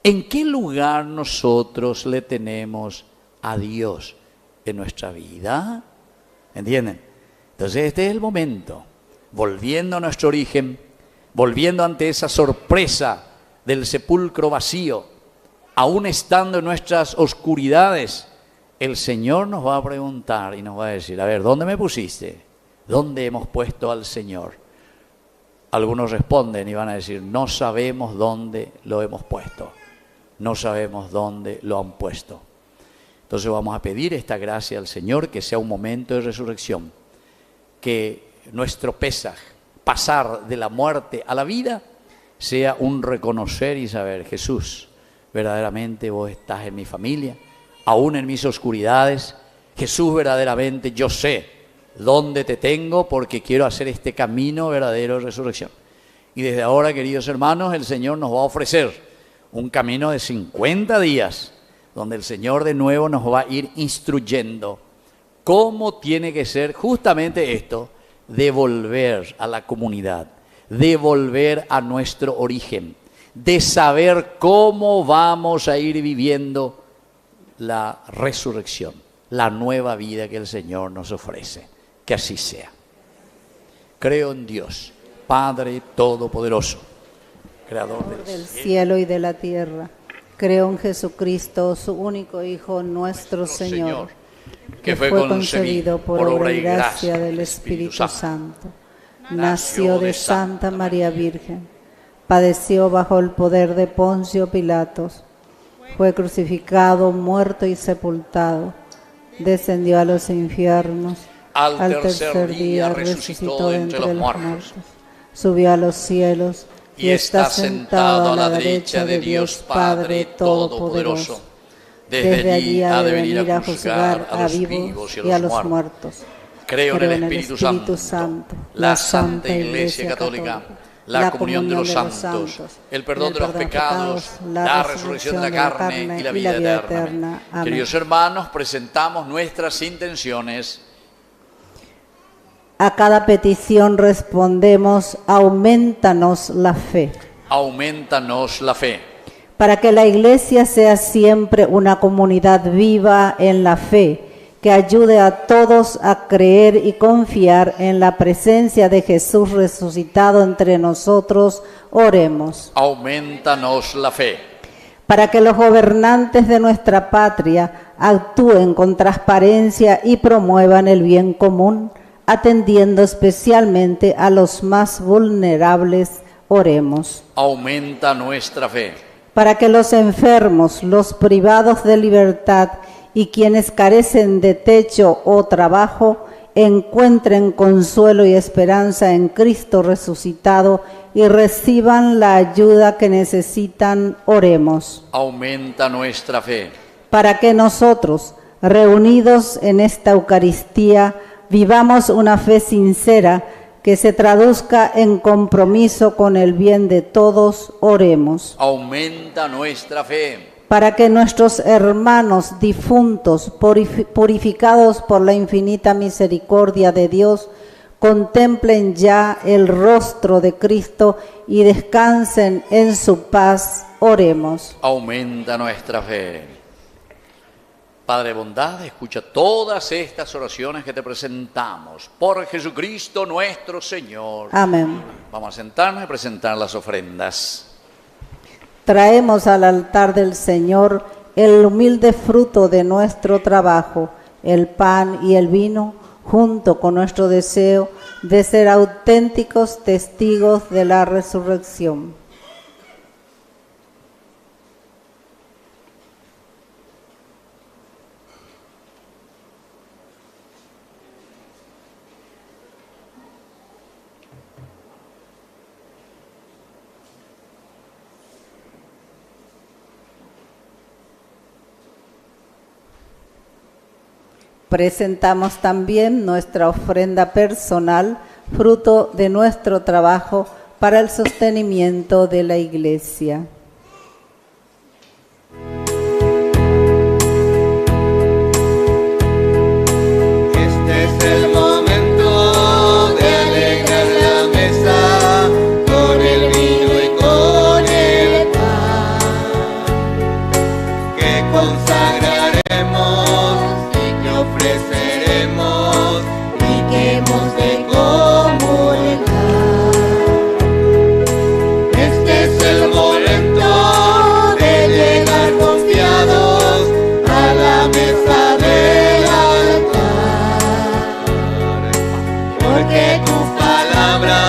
¿En qué lugar nosotros le tenemos a Dios en nuestra vida? ¿Entienden? Entonces este es el momento, volviendo a nuestro origen, volviendo ante esa sorpresa del sepulcro vacío, aún estando en nuestras oscuridades, el Señor nos va a preguntar y nos va a decir, a ver, ¿dónde me pusiste? ¿Dónde hemos puesto al Señor? Algunos responden y van a decir, no sabemos dónde lo hemos puesto. No sabemos dónde lo han puesto. Entonces vamos a pedir esta gracia al Señor, que sea un momento de resurrección, que nuestro pesaj, pasar de la muerte a la vida, sea un reconocer y saber, Jesús, verdaderamente vos estás en mi familia, aún en mis oscuridades. Jesús, verdaderamente yo sé dónde te tengo porque quiero hacer este camino verdadero de resurrección. Y desde ahora, queridos hermanos, el Señor nos va a ofrecer un camino de 50 días, donde el Señor de nuevo nos va a ir instruyendo cómo tiene que ser justamente esto, de volver a la comunidad, de volver a nuestro origen, de saber cómo vamos a ir viviendo la resurrección, la nueva vida que el Señor nos ofrece. Que así sea. Creo en Dios, Padre Todopoderoso, Creador del cielo y de la tierra. Creo en Jesucristo, su único Hijo, nuestro Señor, que fue concebido por obra y gracia del Espíritu Santo. Nació de Santa María Virgen, padeció bajo el poder de Poncio Pilatos, fue crucificado, muerto y sepultado, descendió a los infiernos, al tercer día resucitó de entre los muertos, subió a los cielos y está sentado a la derecha de Dios Padre Todopoderoso. Desde allí ha de venir a juzgar a los vivos y a los muertos. Creo en el Espíritu Santo, la Santa Iglesia Católica, la comunión de los santos, el perdón de los pecados, la resurrección de la carne y la vida eterna. Amén. Queridos hermanos, presentamos nuestras intenciones. A cada petición respondemos: aumentanos la fe. Aumentanos la fe. Para que la Iglesia sea siempre una comunidad viva en la fe, que ayude a todos a creer y confiar en la presencia de Jesús resucitado entre nosotros, oremos. Aumentanos la fe. Para que los gobernantes de nuestra patria actúen con transparencia y promuevan el bien común, atendiendo especialmente a los más vulnerables, oremos. Aumenta nuestra fe. Para que los enfermos, los privados de libertad y quienes carecen de techo o trabajo encuentren consuelo y esperanza en Cristo resucitado y reciban la ayuda que necesitan, oremos. Aumenta nuestra fe. Para que nosotros, reunidos en esta Eucaristía, vivamos una fe sincera que se traduzca en compromiso con el bien de todos, oremos. Aumenta nuestra fe. Para que nuestros hermanos difuntos, purificados por la infinita misericordia de Dios, contemplen ya el rostro de Cristo y descansen en su paz, oremos. Aumenta nuestra fe. Padre de bondad, escucha todas estas oraciones que te presentamos por Jesucristo nuestro Señor. Amén. Vamos a sentarnos y presentar las ofrendas. Traemos al altar del Señor el humilde fruto de nuestro trabajo, el pan y el vino, junto con nuestro deseo de ser auténticos testigos de la resurrección. Presentamos también nuestra ofrenda personal, fruto de nuestro trabajo para el sostenimiento de la Iglesia. Este es el momento de alegrar la mesa con el vino y con el pan que consagraremos, ofreceremos y que hemos de comulgar. Este es el momento de llegar confiados a la mesa del altar, porque tu palabra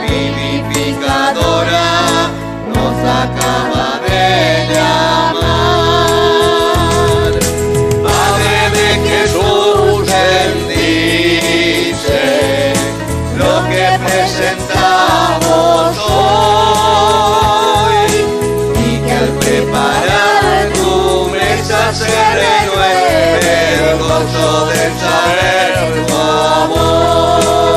vivificadora nos acaba de llamar. Presentamos hoy y que al preparar tu mesa se renueve el gozo de saber tu amor.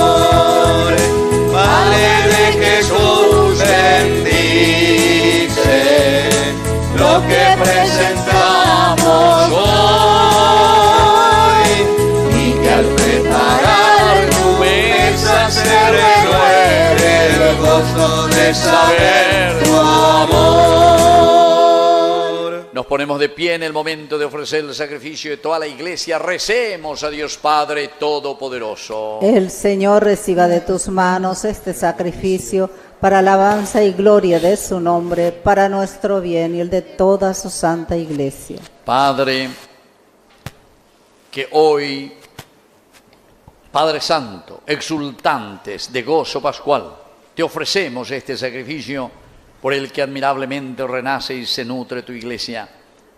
Padre de Jesús, bendice lo que presentamos hoy y que al preparar tu mesa se renueve el gozo de saber tu amor. Nos ponemos de pie en el momento de ofrecer el sacrificio de toda la Iglesia. Recemos a Dios Padre Todopoderoso. El Señor reciba de tus manos este sacrificio para alabanza y gloria de su nombre, para nuestro bien y el de toda su santa Iglesia. Padre, que hoy, Padre Santo, exultantes de gozo pascual, te ofrecemos este sacrificio por el que admirablemente renace y se nutre tu Iglesia,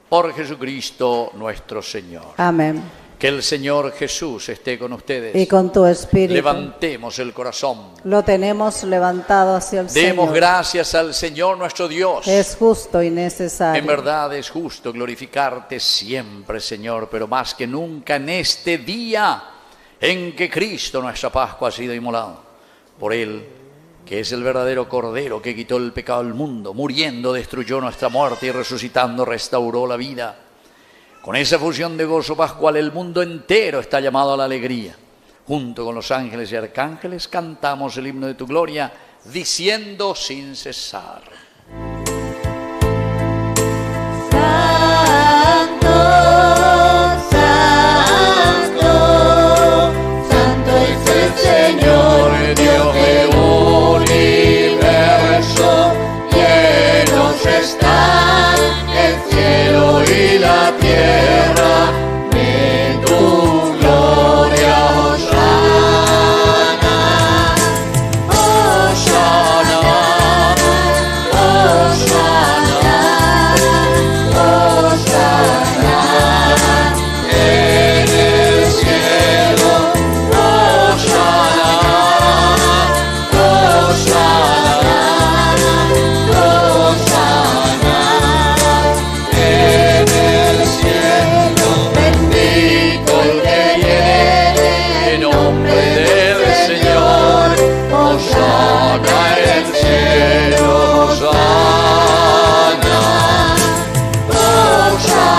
por Jesucristo nuestro Señor. Amén. Que el Señor Jesús esté con ustedes. Y con tu espíritu. Levantemos el corazón. Lo tenemos levantado hacia el Señor. Demos gracias al Señor nuestro Dios. Es justo y necesario. En verdad es justo glorificarte siempre, Señor, pero más que nunca en este día en que Cristo, nuestra Pascua, ha sido inmolado. Por Él, que es el verdadero Cordero que quitó el pecado del mundo, muriendo destruyó nuestra muerte y resucitando restauró la vida. Con esa fusión de gozo pascual el mundo entero está llamado a la alegría. Junto con los ángeles y arcángeles cantamos el himno de tu gloria, diciendo sin cesar. Santo, santo, santo es el Señor, Dios del universo. Llenos están el cielo y la tierra de tu gloria, Hosana, Hosana, Hosana, Hosana, en el cielo, Hosana, Hosana, Hosana, en el cielo, bendito el que viene en nombre del Señor, Hosana en el cielo, Hosana, Hosana,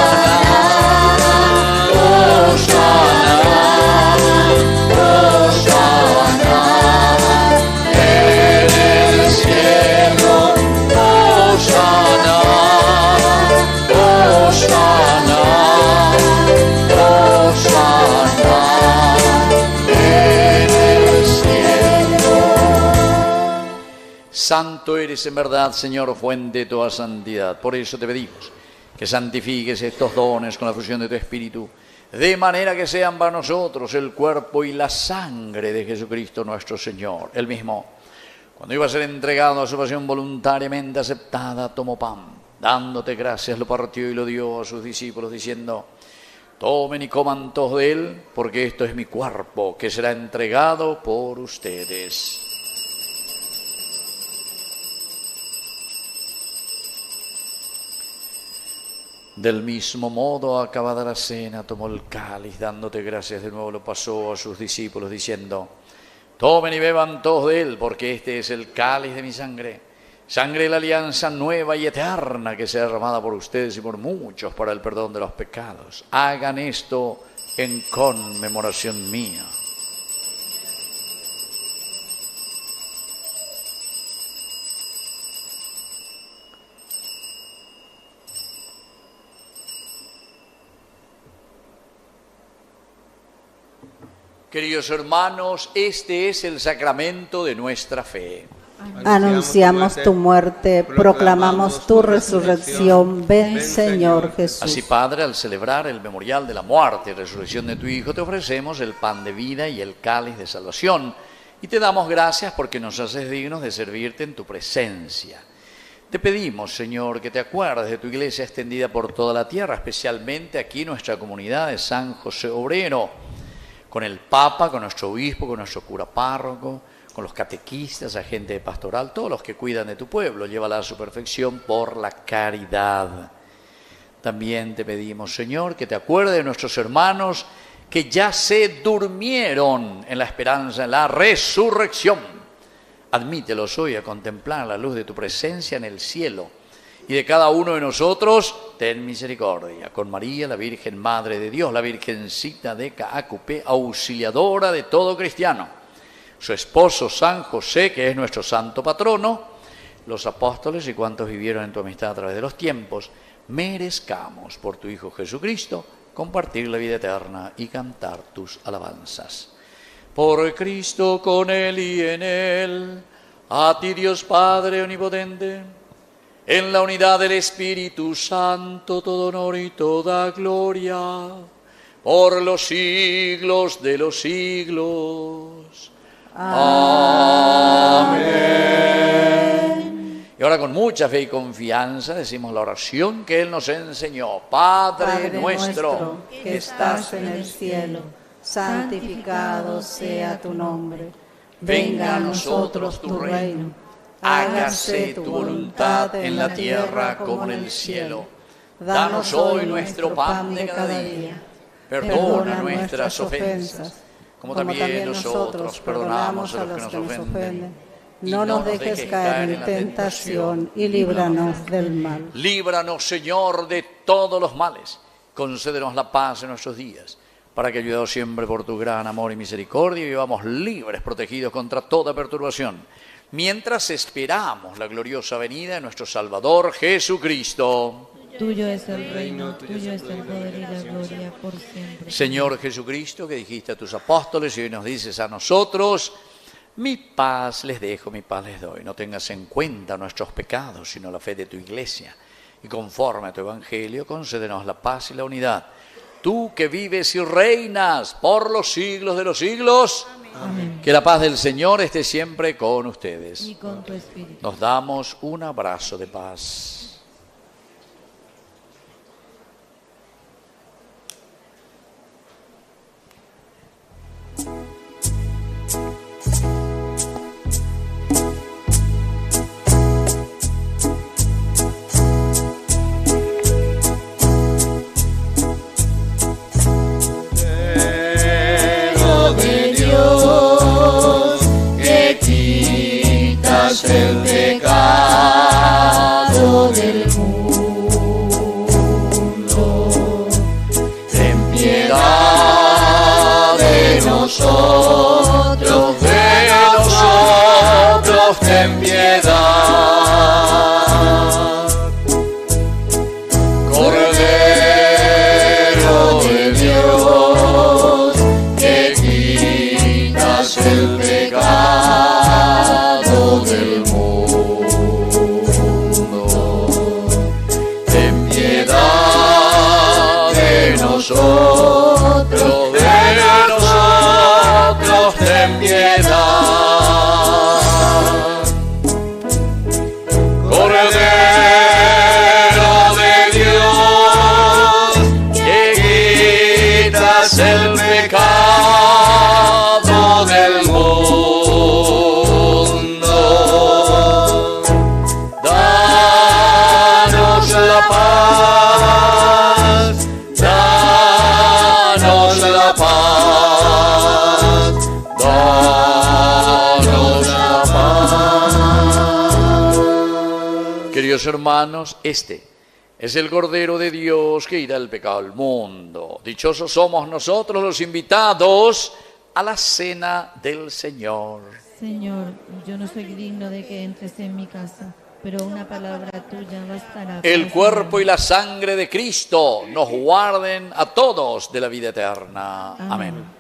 Hosana, en el cielo, Hosana, Hosana, Hosana, en el cielo. Santo eres en verdad, Señor, fuente de toda santidad. Por eso te pedimos que santifiques estos dones con la fusión de tu Espíritu, de manera que sean para nosotros el cuerpo y la sangre de Jesucristo nuestro Señor. Él mismo, cuando iba a ser entregado a su pasión voluntariamente aceptada, tomó pan, dándote gracias, lo partió y lo dio a sus discípulos, diciendo: tomen y coman todos de él, porque esto es mi cuerpo, que será entregado por ustedes. Del mismo modo, acabada la cena, tomó el cáliz, dándote gracias de nuevo, lo pasó a sus discípulos, diciendo: tomen y beban todos de él, porque este es el cáliz de mi sangre, sangre de la alianza nueva y eterna, que será derramada por ustedes y por muchos para el perdón de los pecados. Hagan esto en conmemoración mía. Queridos hermanos, este es el sacramento de nuestra fe. Anunciamos tu muerte, proclamamos tu resurrección. Ven, Señor Jesús. Así, Padre, al celebrar el memorial de la muerte y resurrección de tu Hijo, te ofrecemos el pan de vida y el cáliz de salvación. Y te damos gracias porque nos haces dignos de servirte en tu presencia. Te pedimos, Señor, que te acuerdes de tu iglesia extendida por toda la tierra, especialmente aquí nuestra comunidad de San José Obrero, con el Papa, con nuestro obispo, con nuestro cura párroco, con los catequistas, agentes de pastoral, todos los que cuidan de tu pueblo. Llévala a su perfección por la caridad. También te pedimos, Señor, que te acuerdes de nuestros hermanos que ya se durmieron en la esperanza de la resurrección. Admítelos hoy a contemplar la luz de tu presencia en el cielo. Y de cada uno de nosotros, ten misericordia. Con María, la Virgen Madre de Dios, la Virgencita de Caacupé, auxiliadora de todo cristiano, su esposo San José, que es nuestro santo patrono, los apóstoles y cuantos vivieron en tu amistad a través de los tiempos, merezcamos por tu Hijo Jesucristo compartir la vida eterna y cantar tus alabanzas. Por Cristo, con Él y en Él, a ti Dios Padre omnipotente, en la unidad del Espíritu Santo, todo honor y toda gloria, por los siglos de los siglos. Amén. Y ahora con mucha fe y confianza decimos la oración que Él nos enseñó. Padre nuestro que estás en el cielo, santificado sea tu nombre. Venga a nosotros tu reino. Hágase tu voluntad en la tierra como en el cielo. Danos hoy nuestro pan de cada día. Perdona nuestras ofensas, como también nosotros perdonamos a los que nos ofenden. No nos dejes caer en tentación y líbranos del mal. Líbranos, Señor, de todos los males. Concédenos la paz en nuestros días, para que, ayudados siempre por tu gran amor y misericordia, vivamos libres, protegidos contra toda perturbación, mientras esperamos la gloriosa venida de nuestro Salvador Jesucristo. Tuyo es el reino, tuyo es el poder y la gloria por siempre. Señor Jesucristo, que dijiste a tus apóstoles y hoy nos dices a nosotros: mi paz les dejo, mi paz les doy. No tengas en cuenta nuestros pecados, sino la fe de tu iglesia. Y conforme a tu evangelio, concédenos la paz y la unidad. Tú que vives y reinas por los siglos de los siglos. Amén. Que la paz del Señor esté siempre con ustedes. Y con tu espíritu. Nos damos un abrazo de paz. El pecado del mundo, ten piedad de nosotros, ten piedad. Cordero de Dios, que quitas el pecado del mundo, ten piedad de nosotros, ten piedad. Cordero de Dios, que quitas el pecado del mundo, danos la paz, danos la paz, danos la paz. Queridos hermanos, este es el Cordero de Dios que quita el pecado del mundo. Dichosos somos nosotros los invitados a la cena del Señor. Señor, yo no soy digno de que entres en mi casa, pero una palabra tuya bastará. El cuerpo y la sangre de Cristo nos guarden a todos de la vida eterna. Amén.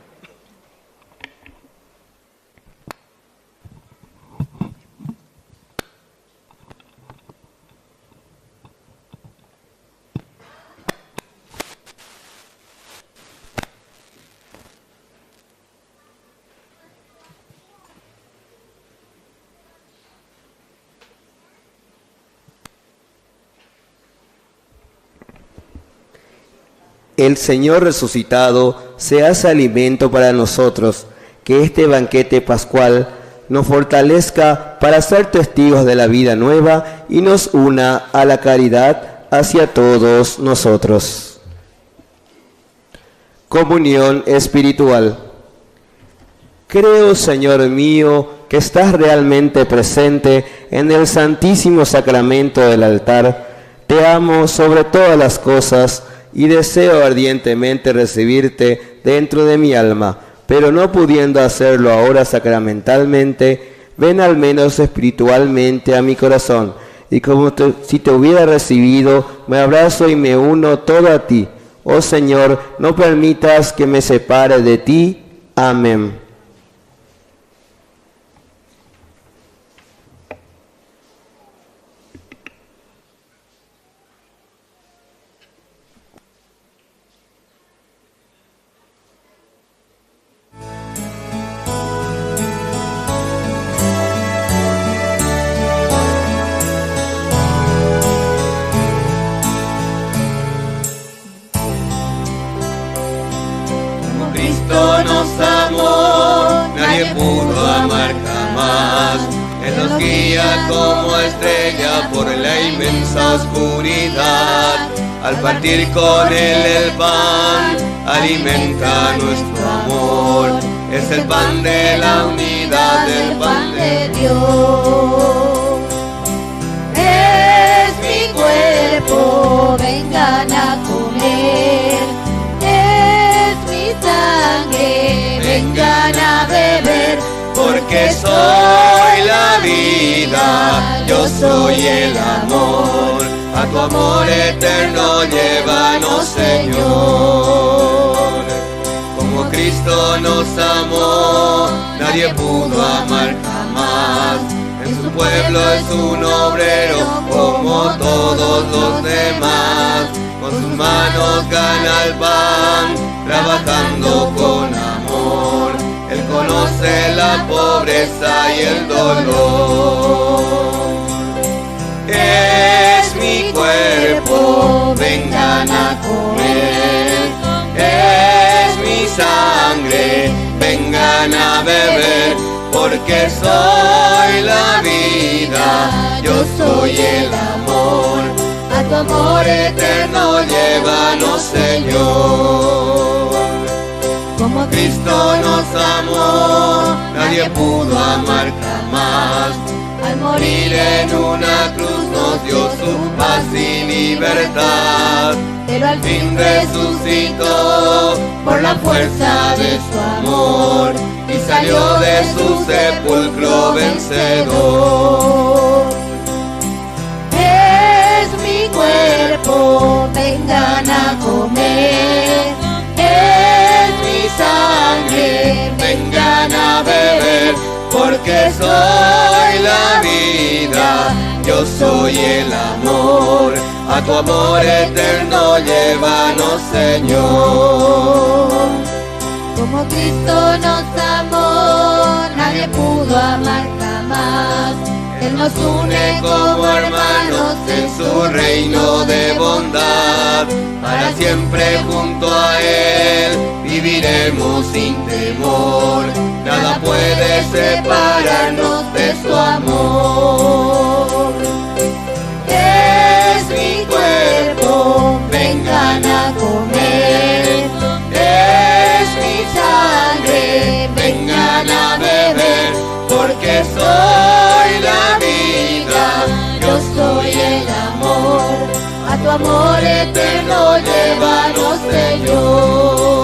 El Señor resucitado se hace alimento para nosotros, que este banquete pascual nos fortalezca para ser testigos de la vida nueva y nos una a la caridad hacia todos nosotros. Comunión espiritual. Creo, Señor mío, que estás realmente presente en el santísimo sacramento del altar. Te amo sobre todas las cosas y deseo ardientemente recibirte dentro de mi alma, pero no pudiendo hacerlo ahora sacramentalmente, ven al menos espiritualmente a mi corazón, y como si te hubiera recibido, me abrazo y me uno todo a ti. Oh Señor, no permitas que me separe de ti. Amén. como estrella por la inmensa oscuridad. Al partir con él el pan, alimenta nuestro amor. Es el pan de la unidad, el pan de Dios. Es mi cuerpo, vengan a comer. Es mi sangre, vengan a beber. Porque soy la vida, yo soy el amor. A tu amor eterno llévanos, Señor. Como Cristo nos amó, nadie pudo amar jamás. En su pueblo es un obrero como todos los demás. Con sus manos gana el pan, trabajando con amor. Él conoce la pobreza y el dolor. Es mi cuerpo, vengan a comer. Es mi sangre, vengan a beber. Porque soy la vida, yo soy el amor. A tu amor eterno llévanos, Señor. Como Cristo nos amó, nadie pudo amar jamás. Al morir en una cruz nos dio su paz y libertad. Pero al fin resucitó por la fuerza de su amor y salió de su sepulcro vencedor. Es mi cuerpo, vengan a comer. Es mi sangre, Vengan a beber, porque soy la vida, yo soy el amor. A tu amor eterno llévanos, Señor. como Cristo nos amó, nadie pudo amar jamás. Él nos une como hermanos en su reino de bondad. Para siempre junto a Él viviremos sin temor. Nada puede separarnos de su amor. Es mi cuerpo, vengan a comer. Es mi sangre, vengan a beber. Porque soy la vida, yo soy el amor. A tu amor eterno llévanos, Señor.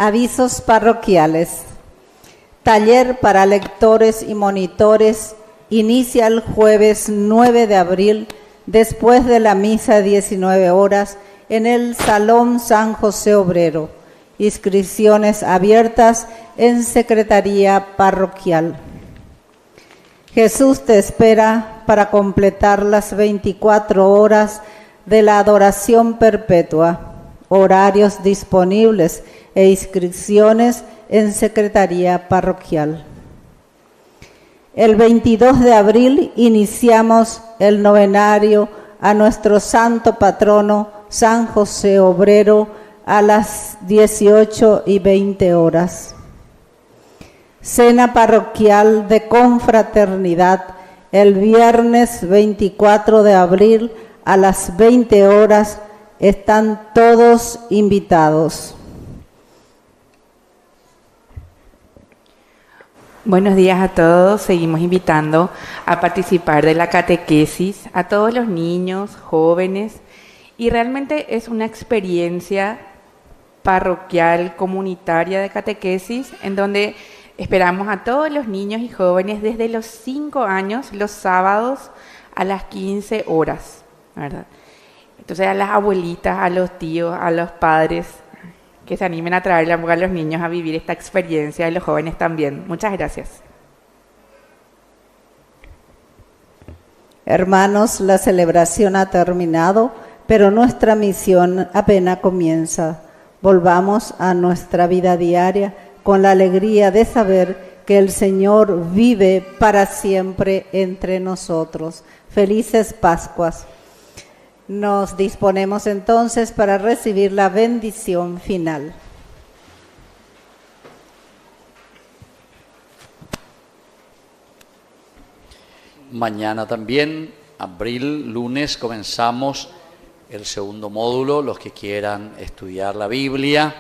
Avisos parroquiales. Taller para lectores y monitores inicia el jueves 9 de abril después de la misa 19 horas en el Salón San José Obrero. Inscripciones abiertas en Secretaría Parroquial. Jesús te espera para completar las 24 horas de la adoración perpetua. Horarios disponibles e inscripciones en Secretaría Parroquial. El 22 de abril iniciamos el novenario a nuestro santo patrono San José Obrero a las 18:20 horas. Cena parroquial de confraternidad el viernes 24 de abril a las 20 horas. Están todos invitados. Buenos días a todos. Seguimos invitando a participar de la catequesis a todos los niños, jóvenes, y realmente es una experiencia parroquial, comunitaria de catequesis, en donde esperamos a todos los niños y jóvenes desde los 5 años, los sábados a las 15 horas, ¿verdad? Entonces a las abuelitas, a los tíos, a los padres, que se animen a traer a los niños a vivir esta experiencia y los jóvenes también. Muchas gracias. Hermanos, la celebración ha terminado, pero nuestra misión apenas comienza. Volvamos a nuestra vida diaria con la alegría de saber que el Señor vive para siempre entre nosotros. Felices Pascuas. Nos disponemos entonces para recibir la bendición final. Mañana también, abril, lunes, comenzamos el segundo módulo. Los que quieran estudiar la Biblia,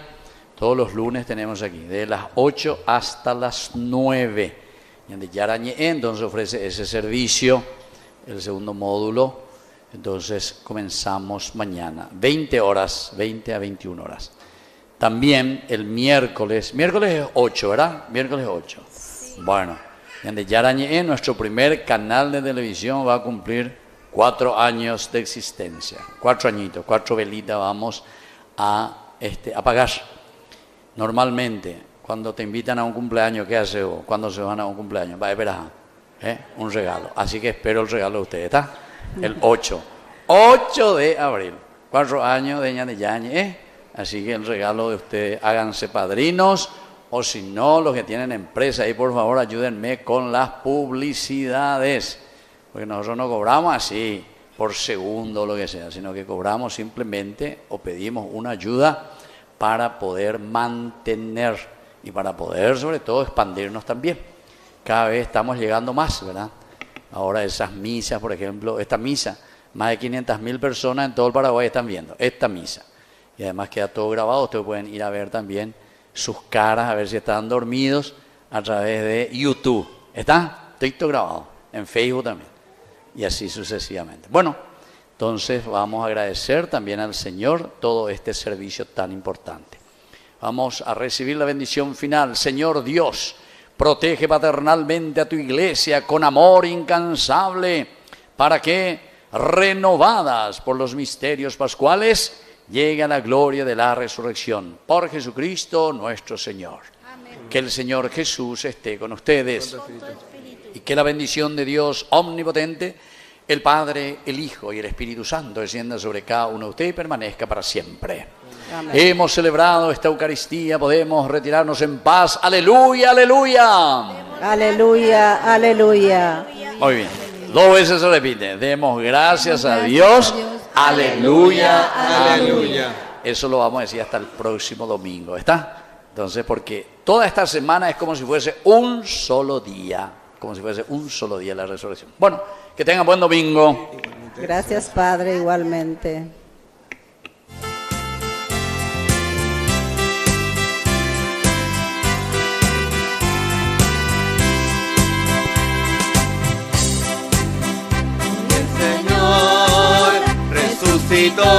todos los lunes tenemos aquí, de las 8 hasta las 9. Entonces ofrece ese servicio, el segundo módulo. Entonces comenzamos mañana, 20 horas, 20 a 21 horas. También el miércoles es 8, ¿verdad? Miércoles 8. Sí. Bueno, en Yarañe, nuestro primer canal de televisión va a cumplir 4 años de existencia. 4 añitos, 4 velitas vamos a apagar. Normalmente, cuando te invitan a un cumpleaños, ¿qué haces vos? Cuando se van a un cumpleaños, va a esperar un regalo. Así que espero el regalo de ustedes, ¿está? El 8 de abril, 4 años de Yañe. Así que el regalo de ustedes, háganse padrinos, o si no, los que tienen empresa ahí, por favor, ayúdenme con las publicidades, porque nosotros no cobramos así por segundo o lo que sea, sino que cobramos simplemente o pedimos una ayuda para poder mantener y para poder sobre todo expandirnos también. Cada vez estamos llegando más, ¿verdad? Ahora esas misas, por ejemplo, esta misa, más de 500.000 personas en todo el Paraguay están viendo esta misa. Y además queda todo grabado, ustedes pueden ir a ver también sus caras, a ver si están dormidos a través de YouTube. ¿Está? Todo grabado, en Facebook también. Y así sucesivamente. Bueno, entonces vamos a agradecer también al Señor todo este servicio tan importante. Vamos a recibir la bendición final. Señor Dios, protege paternalmente a tu iglesia con amor incansable, para que, renovadas por los misterios pascuales, llegue a la gloria de la resurrección. Por Jesucristo nuestro Señor. Amén. Que el Señor Jesús esté con ustedes. Y que la bendición de Dios omnipotente, el Padre, el Hijo y el Espíritu Santo descienda sobre cada uno de ustedes y permanezca para siempre. Amén. Hemos celebrado esta Eucaristía, podemos retirarnos en paz. ¡Aleluya, aleluya! ¡Aleluya, aleluya! Muy bien, 2 veces se repite. Demos gracias a Dios. ¡Aleluya, aleluya! Eso lo vamos a decir hasta el próximo domingo, ¿está? Entonces, porque toda esta semana es como si fuese un solo día. Como si fuese un solo día la resurrección. Bueno, que tengan buen domingo. Gracias, Padre, igualmente. El Señor resucitó